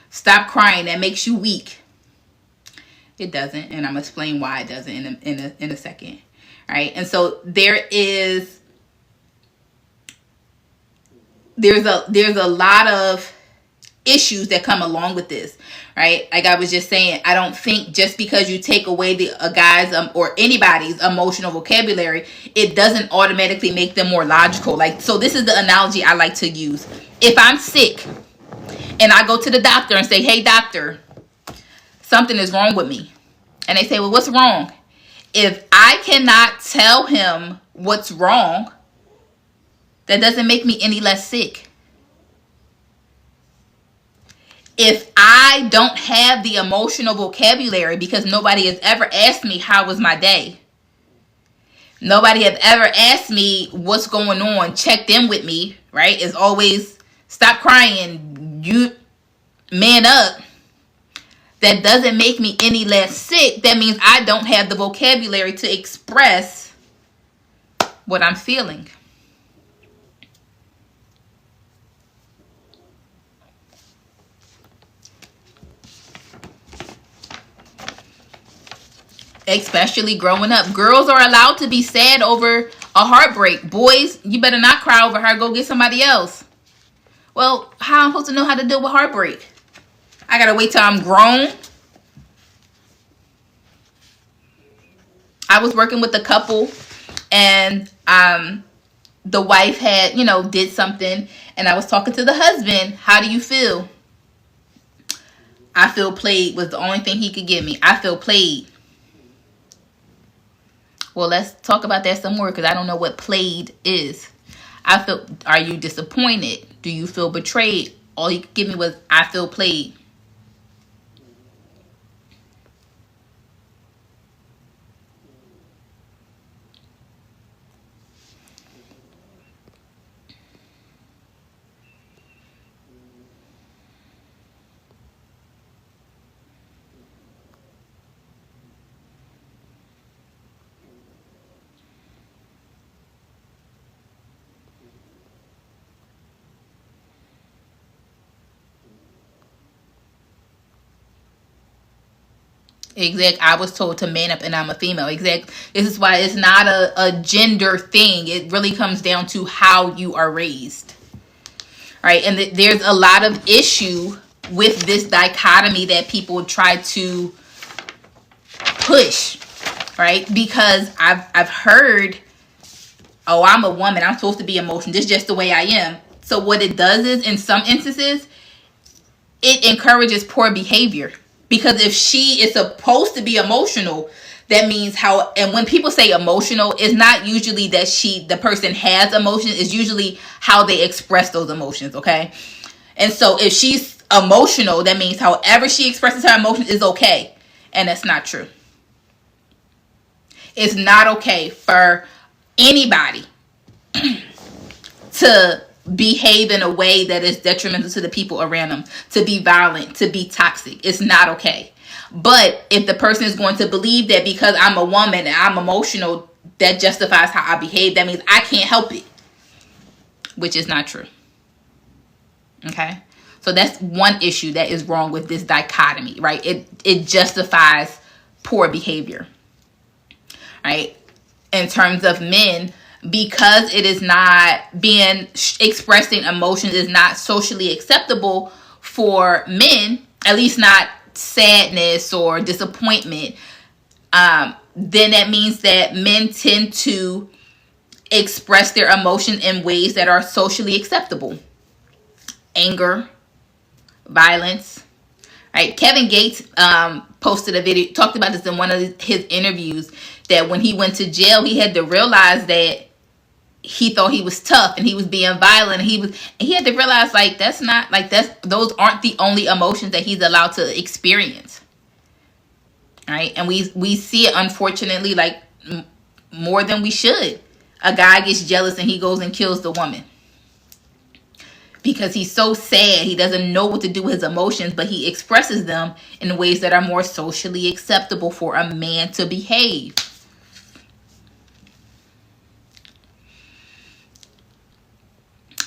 Stop crying. That makes you weak. It doesn't, and I'm gonna explain why it doesn't in a second. Right? And so there is there's a lot of issues that come along with this, right? Like I was just saying, I don't think just because you take away a guy's or anybody's emotional vocabulary, it doesn't automatically make them more logical. Like, so this is the analogy I like to use. If I'm sick and I go to the doctor and say, hey doctor, something is wrong with me, and they say, well, what's wrong? If I cannot tell him what's wrong, that doesn't make me any less sick. If I don't have the emotional vocabulary, because nobody has ever asked me how was my day, nobody has ever asked me what's going on, checked in with me, right? It's always stop crying, you man up. That doesn't make me any less sick. That means I don't have the vocabulary to express what I'm feeling. Especially growing up. Girls are allowed to be sad over a heartbreak. Boys, you better not cry over her. Go get somebody else. Well, how am I supposed to know how to deal with heartbreak? I gotta wait till I'm grown. I was working with a couple, and the wife had, did something, and I was talking to the husband. How do you feel? I feel played was the only thing he could give me. I feel played. Well, let's talk about that some more, because I don't know what played is. Are you disappointed? Do you feel betrayed? All he could give me was, I feel played. Exact. I was told to man up, and I'm a female. Exact. This is why it's not a gender thing. It really comes down to how you are raised, right? And there's a lot of issue with this dichotomy that people try to push, right? Because I've heard, oh, I'm a woman, I'm supposed to be emotional. This is just the way I am. So what it does is, in some instances, it encourages poor behavior. Because if she is supposed to be emotional, that means and when people say emotional, it's not usually that the person has emotions. It's usually how they express those emotions, okay? And so if she's emotional, that means however she expresses her emotions is okay. And that's not true. It's not okay for anybody to behave in a way that is detrimental to the people around them, to be violent, to be toxic. It's not okay. But if the person is going to believe that because I'm a woman and I'm emotional, that justifies how I behave, that means I can't help it, which is not true. Okay? So that's one issue that is wrong with this dichotomy, right? It justifies poor behavior, right? In terms of men, because it is not expressing emotions is not socially acceptable for men, at least not sadness or disappointment, then that means that men tend to express their emotion in ways that are socially acceptable. Anger, violence, right? Kevin Gates posted a video, talked about this in one of his interviews, that when he went to jail, he had to realize that he thought he was tough and he was being violent. He had to realize those aren't the only emotions that he's allowed to experience, right? And we see it, unfortunately, like more than we should. A guy gets jealous and he goes and kills the woman because he's so sad. He doesn't know what to do with his emotions, but he expresses them in ways that are more socially acceptable for a man to behave.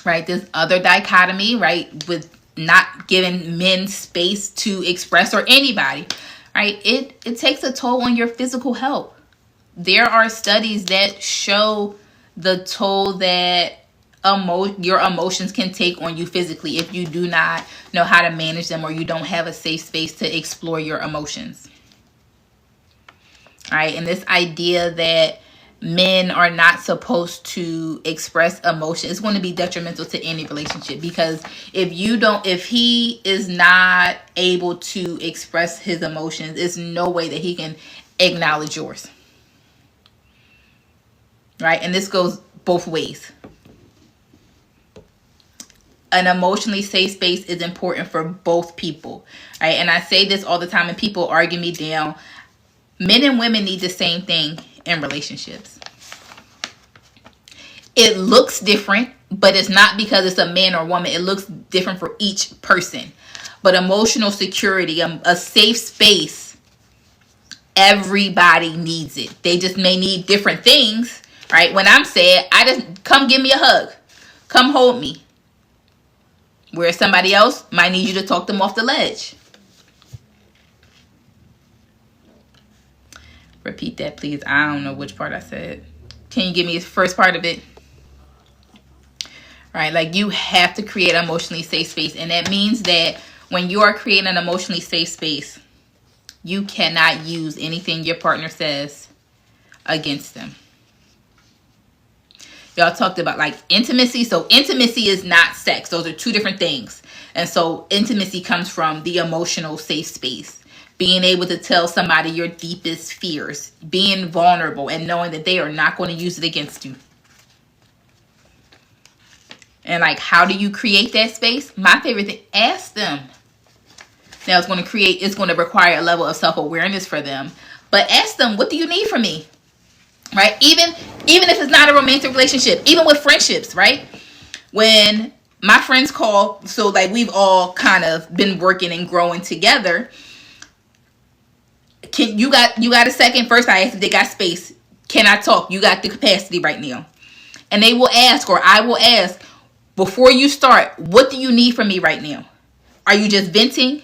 Right, this other dichotomy, right, with not giving men space to express, or anybody, right, it takes a toll on your physical health. There are studies that show the toll that your emotions can take on you physically if you do not know how to manage them, or you don't have a safe space to explore your emotions. All right, and this idea that men are not supposed to express emotion is going to be detrimental to any relationship, because if he is not able to express his emotions, there's no way that he can acknowledge yours. Right? And this goes both ways. An emotionally safe space is important for both people. Right? And I say this all the time, and people argue me down. Men and women need the same thing in relationships. It looks different, but it's not because it's a man or woman. It looks different for each person. But emotional security, a safe space, everybody needs it. They just may need different things, right? When I'm sad, I just come give me a hug. Come hold me. Where somebody else might need you to talk them off the ledge. Repeat that, please. I don't know which part I said. Can you give me the first part of it? Right, like you have to create an emotionally safe space. And that means that when you are creating an emotionally safe space, you cannot use anything your partner says against them. Y'all talked about like intimacy. So intimacy is not sex. Those are two different things. And so intimacy comes from the emotional safe space. Being able to tell somebody your deepest fears. Being vulnerable and knowing that they are not going to use it against you. And like, how do you create that space? My favorite thing, ask them. Now it's going to require a level of self-awareness for them. But ask them, what do you need from me? Right? Even if it's not a romantic relationship, even with friendships, right? When my friends call, so like we've all kind of been working and growing together. You got a second? First I ask if they got space. Can I talk? You got the capacity right now. And they will ask, or I will ask, before you start, what do you need from me right now? Are you just venting?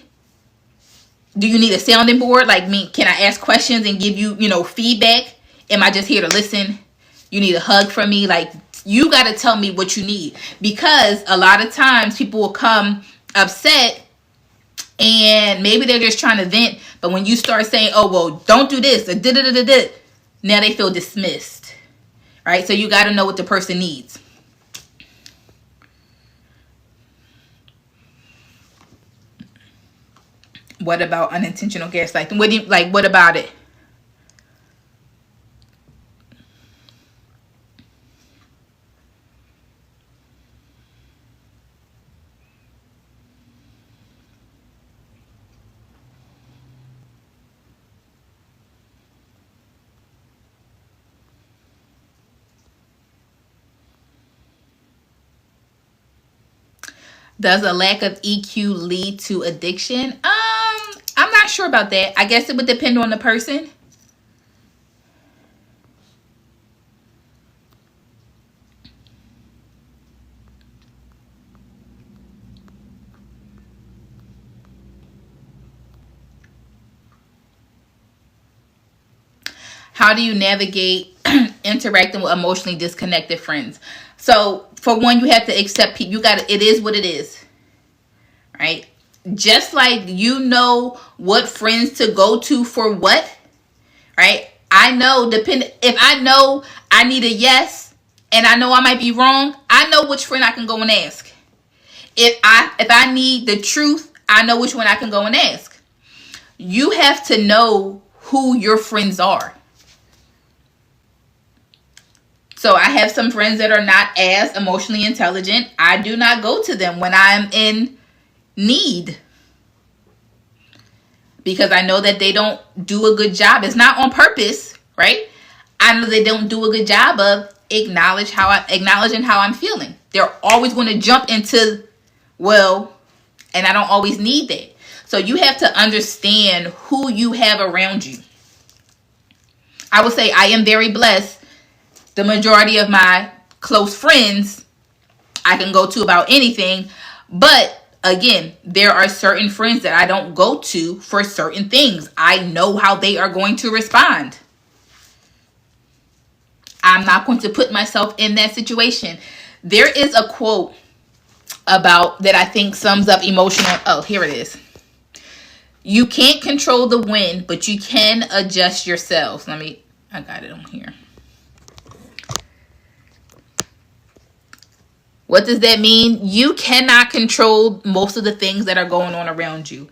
Do you need a sounding board? Like me, can I ask questions and give you, feedback? Am I just here to listen? You need a hug from me? Like, you got to tell me what you need. Because a lot of times people will come upset and maybe they're just trying to vent. But when you start saying, oh, well, don't do this, now they feel dismissed. Right? So you got to know what the person needs. What about unintentional gaslighting? What about it? Does a lack of EQ lead to addiction? I'm not sure about that. I guess it would depend on the person. How do you navigate interacting with emotionally disconnected friends? So, for one, you have to accept people. It is what it is. Right? Just like you know what friends to go to for what, right? I know if I know I need a yes and I know I might be wrong, I know which friend I can go and ask. If I need the truth, I know which one I can go and ask. You have to know who your friends are. So I have some friends that are not as emotionally intelligent. I do not go to them when I'm in need, because I know that they don't do a good job. It's not on purpose, right? I know they don't do a good job of acknowledging how I'm feeling. They're always going to jump into, well, and I don't always need that. So you have to understand who you have around you. I would say I am very blessed. The majority of my close friends I can go to about anything. But again, there are certain friends that I don't go to for certain things. I know how they are going to respond. I'm not going to put myself in that situation. There is a quote about that I think sums up emotional. Oh, here it is. You can't control the wind, but you can adjust yourselves. I got it on here. What does that mean? You cannot control most of the things that are going on around you.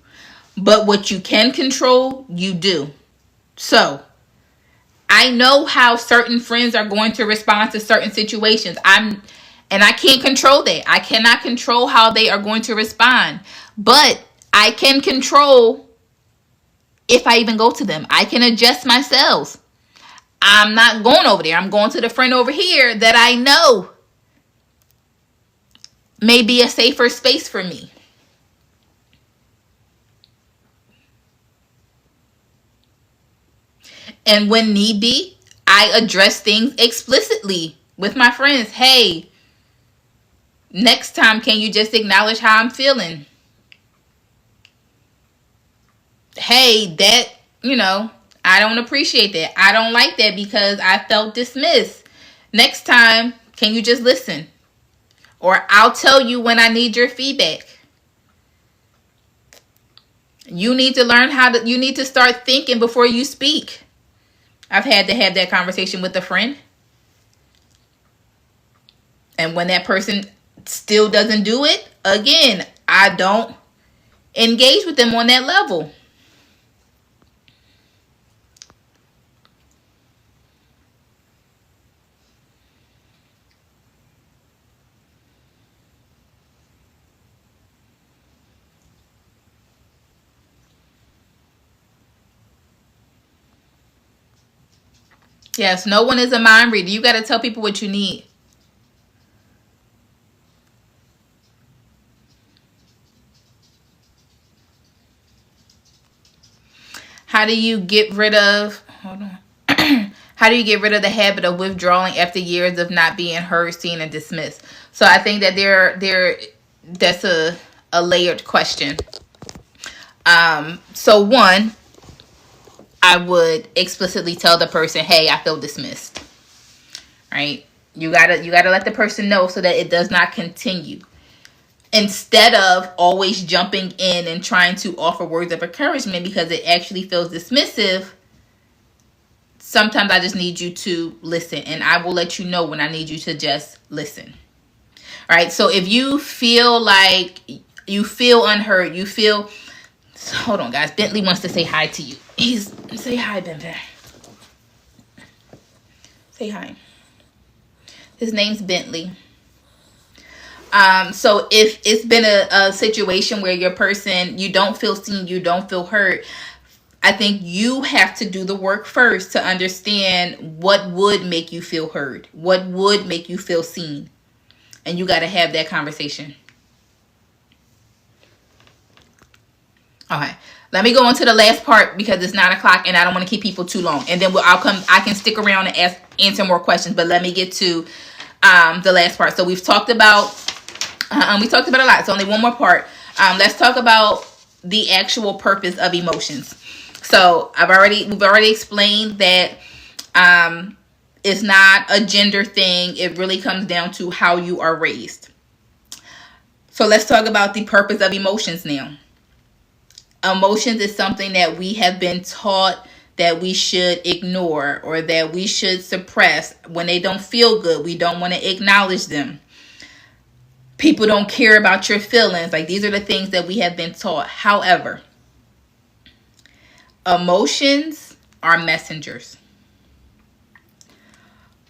But what you can control, you do. So, I know how certain friends are going to respond to certain situations. And I can't control that. I cannot control how they are going to respond. But I can control if I even go to them. I can adjust myself. I'm not going over there. I'm going to the friend over here that I know may be a safer space for me. And when need be, I address things explicitly with my friends. Hey, next time, can you just acknowledge how I'm feeling? Hey, that, I don't appreciate that. I don't like that because I felt dismissed. Next time, can you just listen? Or I'll tell you when I need your feedback. You need to learn you need to start thinking before you speak. I've had to have that conversation with a friend. And when that person still doesn't do it, again, I don't engage with them on that level. Yes, no one is a mind reader. You got to tell people what you need. How do you get rid of, hold on. How do you get rid of the habit of withdrawing after years of not being heard, seen, and dismissed? So I think that that's a layered question. So one, I would explicitly tell the person, hey, I feel dismissed. Right? You gotta let the person know so that it does not continue. Instead of always jumping in and trying to offer words of encouragement because it actually feels dismissive, sometimes I just need you to listen, and I will let you know when I need you to just listen. All right, so if you feel like you feel unheard, hold on, guys. Bentley wants to say hi to you. Say hi, Bentley. Say hi. His name's Bentley. So if it's been a situation where your person, you don't feel seen, you don't feel heard, I think you have to do the work first to understand what would make you feel heard, what would make you feel seen. And you got to have that conversation. Okay. Let me go on to the last part because it's 9:00 and I don't want to keep people too long. And then I can stick around and answer more questions. But let me get to the last part. So we've talked about a lot. It's only one more part. Let's talk about the actual purpose of emotions. So we've already explained that it's not a gender thing. It really comes down to how you are raised. So let's talk about the purpose of emotions now. Emotions is something that we have been taught that we should ignore or that we should suppress. When they don't feel good, we don't want to acknowledge them. People don't care about your feelings. Like, these are the things that we have been taught. However, emotions are messengers.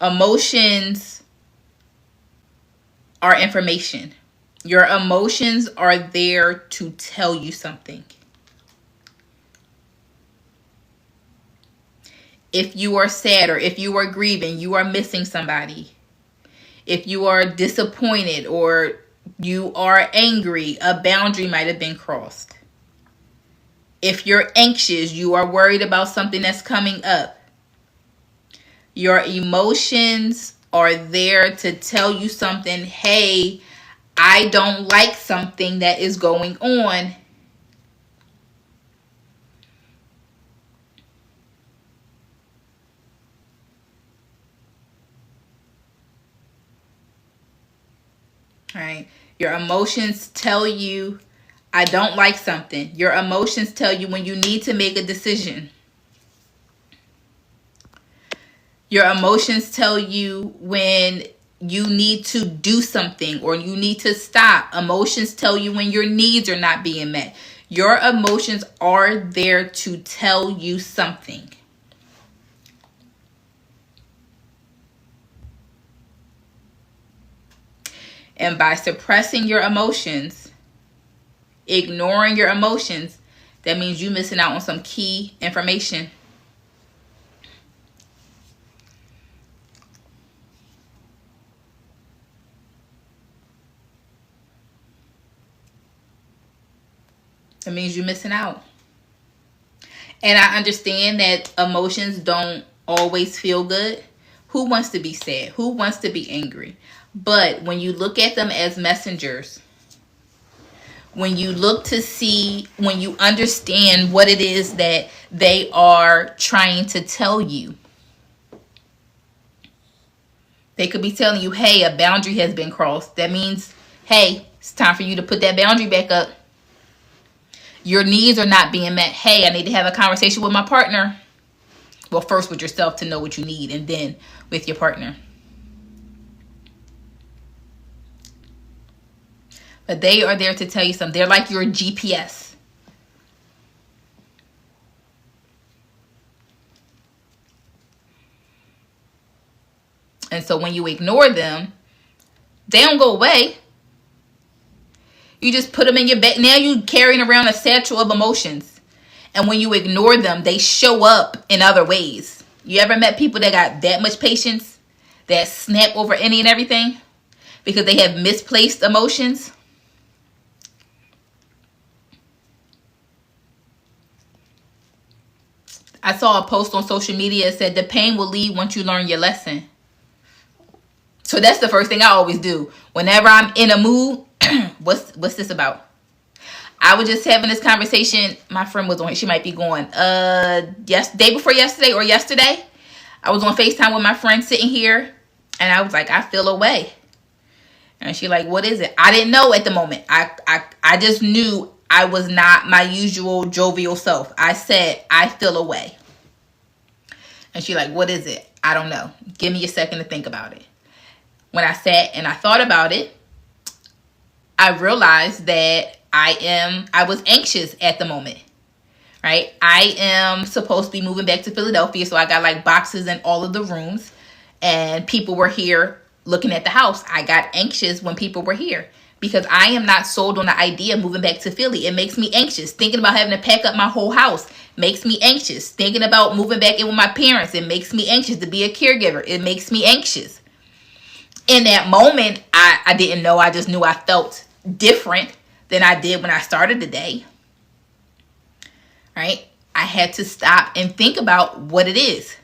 Emotions are information. Your emotions are there to tell you something. If you are sad or if you are grieving, you are missing somebody. If you are disappointed or you are angry, a boundary might have been crossed. If you're anxious, you are worried about something that's coming up. Your emotions are there to tell you something. Hey, I don't like something that is going on. right? Your emotions tell you, I don't like something. Your emotions tell you when you need to make a decision. Your emotions tell you when you need to do something or you need to stop. Emotions tell you when your needs are not being met. Your emotions are there to tell you something. And by suppressing your emotions, ignoring your emotions, that means you missing out on some key information. It means you're missing out. And I understand that emotions don't always feel good. Who wants to be sad? Who wants to be angry? But when you look at them as messengers, when you look to see, when you understand what it is that they are trying to tell you, they could be telling you, hey, a boundary has been crossed. That means, hey, it's time for you to put that boundary back up. Your needs are not being met. Hey, I need to have a conversation with my partner. Well, first with yourself to know what you need, and then with your partner. But they are there to tell you something. They're like your GPS. And so when you ignore them, they don't go away. You just put them in your bag. Now you're carrying around a satchel of emotions. And when you ignore them, they show up in other ways. You ever met people that got that much patience, that snap over any and everything because they have misplaced emotions? I saw a post on social media that said the pain will leave once you learn your lesson. So that's the first thing I always do. Whenever I'm in a mood, what's this about? I was just having this conversation. My friend was on, she might be going, day before yesterday or yesterday. I was on FaceTime with my friend sitting here, and I was like, I feel away. And she like, what is it? I didn't know at the moment. I just knew I was not my usual jovial self. I said, I feel away. And she like, what is it? I don't know. Give me a second to think about it. When I sat and I thought about it, I realized that I was anxious at the moment, right? I am supposed to be moving back to Philadelphia, so I got like boxes in all of the rooms, and people were here looking at the house. I got anxious when people were here because I am not sold on the idea of moving back to Philly. It makes me anxious. Thinking about having to pack up my whole house makes me anxious. Thinking about moving back in with my parents, it makes me anxious. To be a caregiver, it makes me anxious. In that moment, I didn't know. I just knew I felt different than I did when I started the day. Right? I had to stop and think about what it is.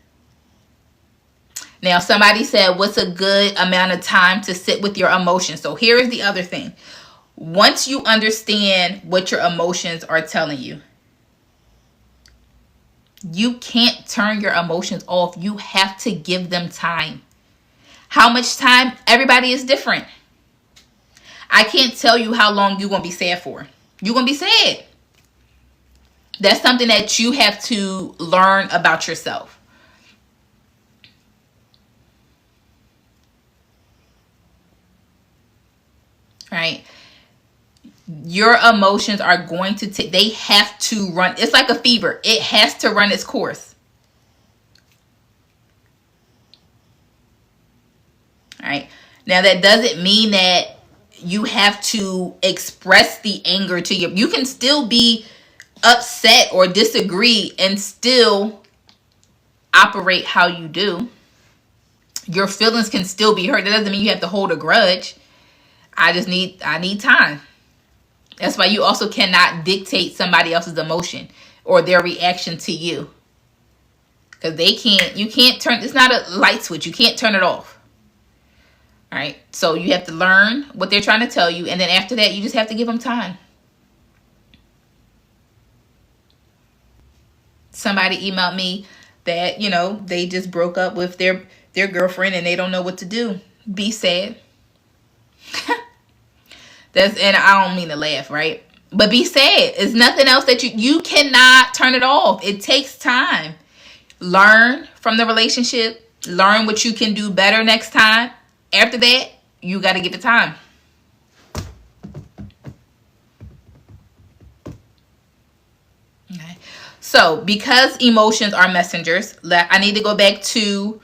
Now, somebody said, what's a good amount of time to sit with your emotions? So here is the other thing. Once you understand what your emotions are telling you, you can't turn your emotions off. You have to give them time. How much time? Everybody is different. I can't tell you how long you're going to be sad for. You're going to be sad. That's something that you have to learn about yourself. Right? Your emotions are going to take, they have to run. It's like a fever. It has to run its course. Right? Now, that doesn't mean that you have to express the anger to you can still be upset or disagree and still operate how you do. Your feelings can still be hurt. That doesn't mean you have to hold a grudge. I need time. That's why you also cannot dictate somebody else's emotion or their reaction to you. Because you can't turn, it's not a light switch. You can't turn it off. All right. So you have to learn what they're trying to tell you. And then after that, you just have to give them time. Somebody emailed me that, they just broke up with their girlfriend and they don't know what to do. Be sad. And I don't mean to laugh, right? But be sad. It's nothing else that you cannot turn it off. It takes time. Learn from the relationship. Learn what you can do better next time. After that, you got to give it time. Okay. So, because emotions are messengers, I need to go back to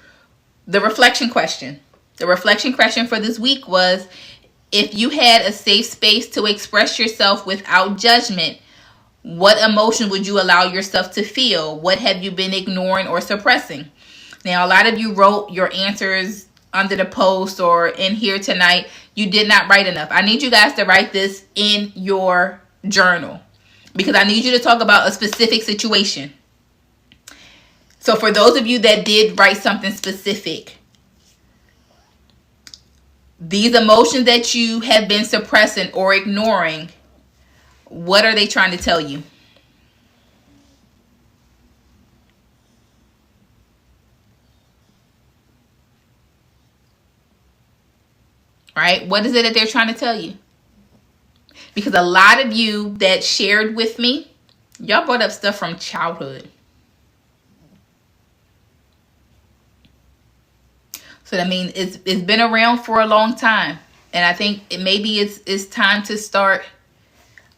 the reflection question. The reflection question for this week was, if you had a safe space to express yourself without judgment, what emotion would you allow yourself to feel? What have you been ignoring or suppressing? Now, a lot of you wrote your answers under the post or in here tonight. You did not write enough. I need you guys to write this in your journal, because I need you to talk about a specific situation. So for those of you that did write something specific, these emotions that you have been suppressing or ignoring, what are they trying to tell you? Right? What is it that they're trying to tell you? Because a lot of you that shared with me, y'all brought up stuff from childhood. So that means it's been around for a long time. And I think maybe it's time to start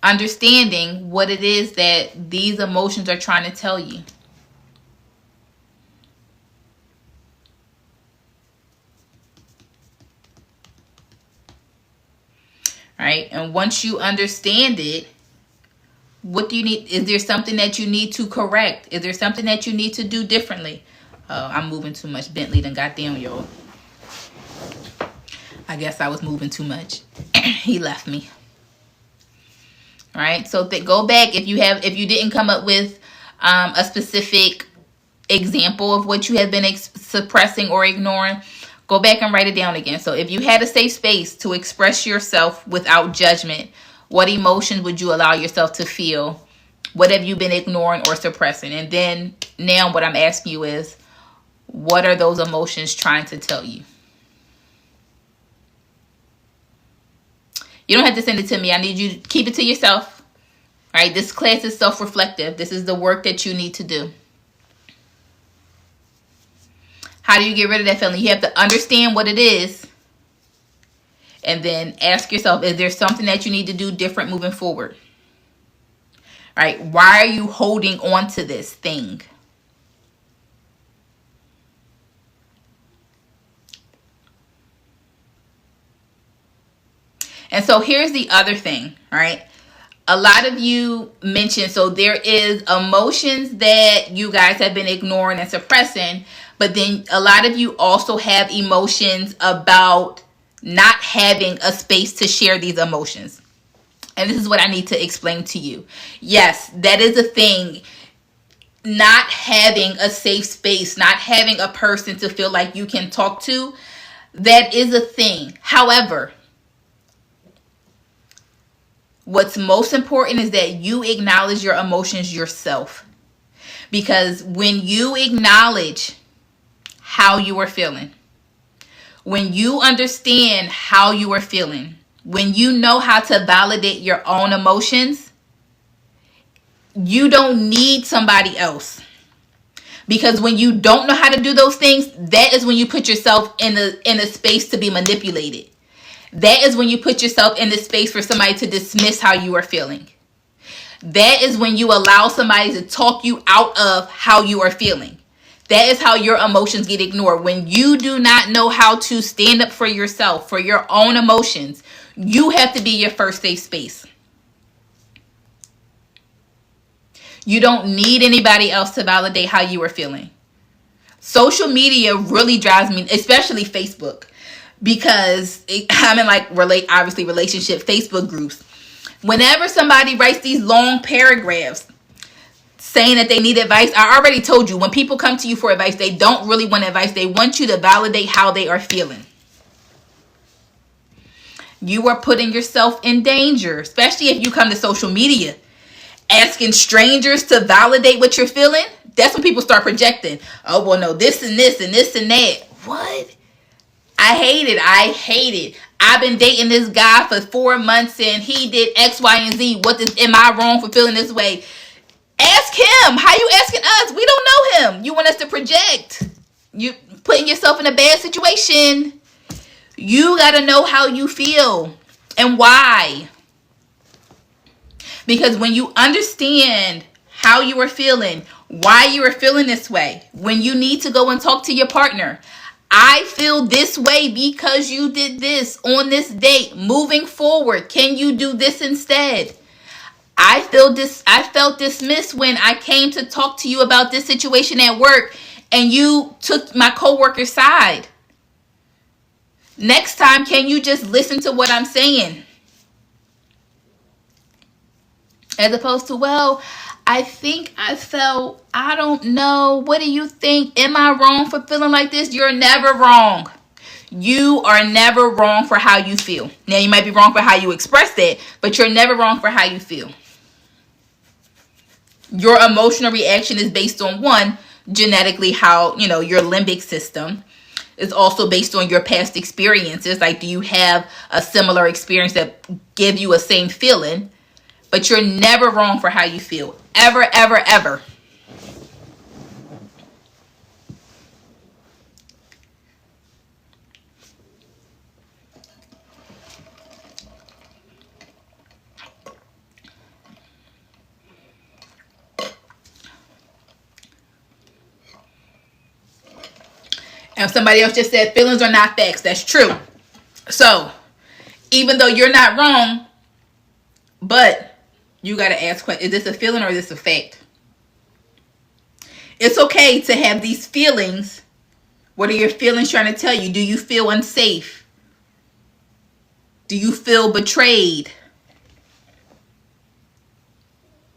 understanding what it is that these emotions are trying to tell you. Right? And once you understand it, what do you need? Is there something that you need to correct? Is there something that you need to do differently? I'm moving too much. Bentley done got down, y'all. I guess I was moving too much. He left me. All right. So go back if you didn't come up with a specific example of what you have been suppressing or ignoring. Go back and write it down again. So if you had a safe space to express yourself without judgment, what emotions would you allow yourself to feel? What have you been ignoring or suppressing? And then now what I'm asking you is, what are those emotions trying to tell you? You don't have to send it to me. I need you to keep it to yourself. All right, this class is self-reflective. This is the work that you need to do. How do you get rid of that feeling? You have to understand what it is. And then ask yourself, is there something that you need to do different moving forward? All right, why are you holding on to this thing? And so here's the other thing, right? A lot of you mentioned, so there is emotions that you guys have been ignoring and suppressing, but then a lot of you also have emotions about not having a space to share these emotions. And this is what I need to explain to you. Yes, that is a thing. Not having a safe space, not having a person to feel like you can talk to, that is a thing. However, what's most important is that you acknowledge your emotions yourself. Because when you acknowledge how you are feeling, when you understand how you are feeling, when you know how to validate your own emotions, you don't need somebody else. Because when you don't know how to do those things, that is when you put yourself in a space to be manipulated. That is when you put yourself in the space for somebody to dismiss how you are feeling. That is when you allow somebody to talk you out of how you are feeling. That is how your emotions get ignored. When you do not know how to stand up for yourself, for your own emotions, you have to be your first safe space. You don't need anybody else to validate how you are feeling. Social media really drives me, especially Facebook. Because I'm in obviously relationship Facebook groups. Whenever somebody writes these long paragraphs saying that they need advice, I already told you, when people come to you for advice, they don't really want advice. They want you to validate how they are feeling. You are putting yourself in danger, especially if you come to social media asking strangers to validate what you're feeling. That's when people start projecting. Oh, well, no, this and this and this and that. What? I hate it. I've been dating this guy for 4 months and he did X, Y, and Z. Am I wrong for feeling this way? Ask him. How you asking us? We don't know him. You want us to project. You putting yourself in a bad situation. You got to know how you feel and why. Because when you understand how you are feeling, why you are feeling this way, when you need to go and talk to your partner, I feel this way because you did this on this date. Moving forward, can you do this instead? I felt dismissed when I came to talk to you about this situation at work and you took my coworker's side. Next time, can you just listen to what I'm saying? As opposed to, well, I think I felt, I don't know. What do you think? Am I wrong for feeling like this? You're never wrong. You are never wrong for how you feel. Now, you might be wrong for how you express it, but you're never wrong for how you feel. Your emotional reaction is based on, one, genetically how, your limbic system. It's also based on your past experiences. Like, do you have a similar experience that give you a same feeling? But you're never wrong for how you feel. Ever, ever, ever. And somebody else just said feelings are not facts. That's true. So, even though you're not wrong, but you got to ask, is this a feeling or is this a fact? It's okay to have these feelings. What are your feelings trying to tell you? Do you feel unsafe? Do you feel betrayed?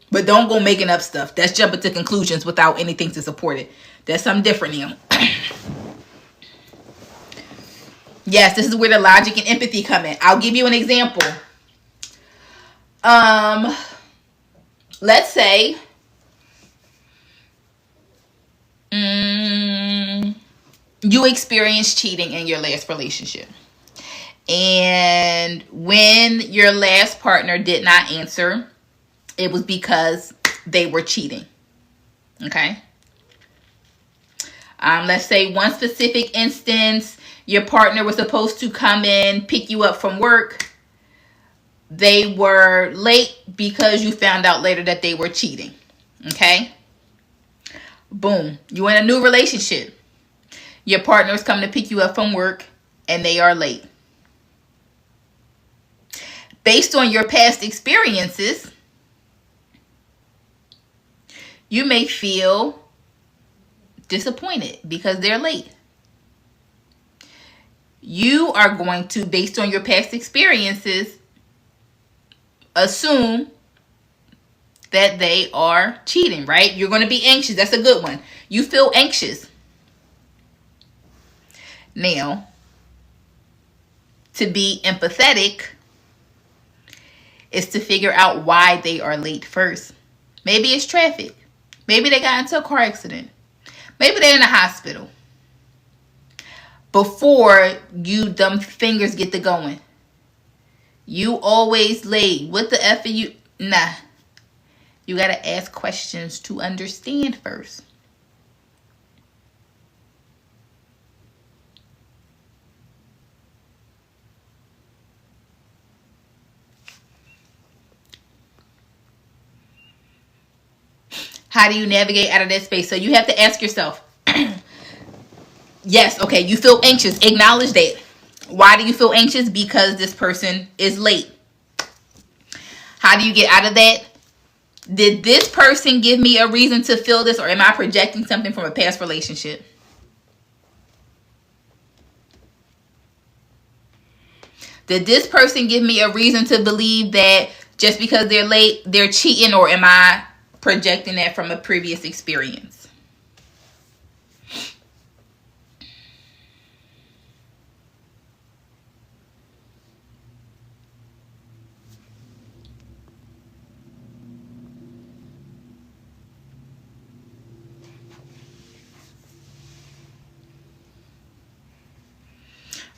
But don't go making up stuff. That's jumping to conclusions without anything to support it. That's something different now. Yes, this is where the logic and empathy come in. I'll give you an example. Let's say you experienced cheating in your last relationship. And when your last partner did not answer, it was because they were cheating. Okay? Let's say one specific instance, your partner was supposed to come in, pick you up from work. They were late because you found out later that they were cheating. Okay? Boom. You in a new relationship. Your partner is coming to pick you up from work and they are late. Based on your past experiences, you may feel disappointed because they're late. You are going to, based on your past experiences, assume that they are cheating, right? You're going to be anxious. That's a good one. You feel anxious. Now, to be empathetic is to figure out why they are late first. Maybe it's traffic. Maybe they got into a car accident. Maybe they're in the hospital. Before you dumb fingers get to going. You always late. What the F are you? Nah. You got to ask questions to understand first. How do you navigate out of that space? So you have to ask yourself, yes, okay, you feel anxious. Acknowledge that. Why do you feel anxious? Because this person is late. How do you get out of that? Did this person give me a reason to feel this, or am I projecting something from a past relationship? Did this person give me a reason to believe that just because they're late, they're cheating, or am I projecting that from a previous experience?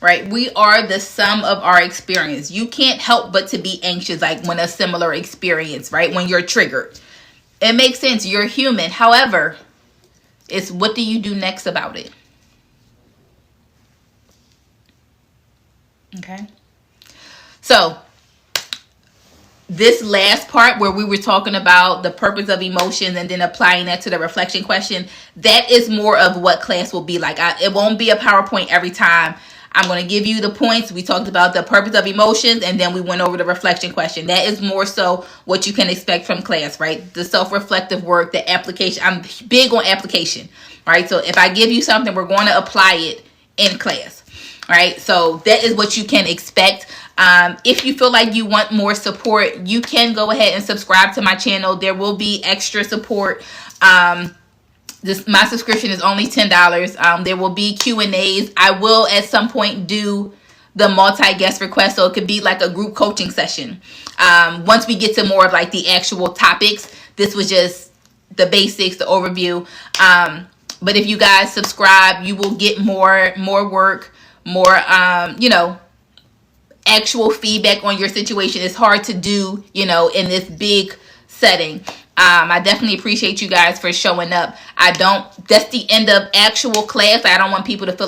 right? We are the sum of our experience. You can't help but to be anxious, like when a similar experience, right? When you're triggered. It makes sense. You're human. However, it's what do you do next about it? Okay. So, this last part where we were talking about the purpose of emotions and then applying that to the reflection question, that is more of what class will be like. It won't be a PowerPoint every time. I'm going to give you the points. We talked about the purpose of emotions, and then we went over the reflection question. That is more so what you can expect from class, right? The self-reflective work, the application. I'm big on application, right? So if I give you something, we're going to apply it in class, right? So that is what you can expect. If you feel like you want more support, you can go ahead and subscribe to my channel. There will be extra support. My subscription is only $10. There will be Q&As. I will at some point do the multi-guest request, so it could be like a group coaching session. Once we get to more of like the actual topics, this was just the basics, the overview. But if you guys subscribe, you will get more work, more actual feedback on your situation. Is hard to do, in this big setting. I definitely appreciate you guys for showing up. That's the end of actual class. I don't want people to feel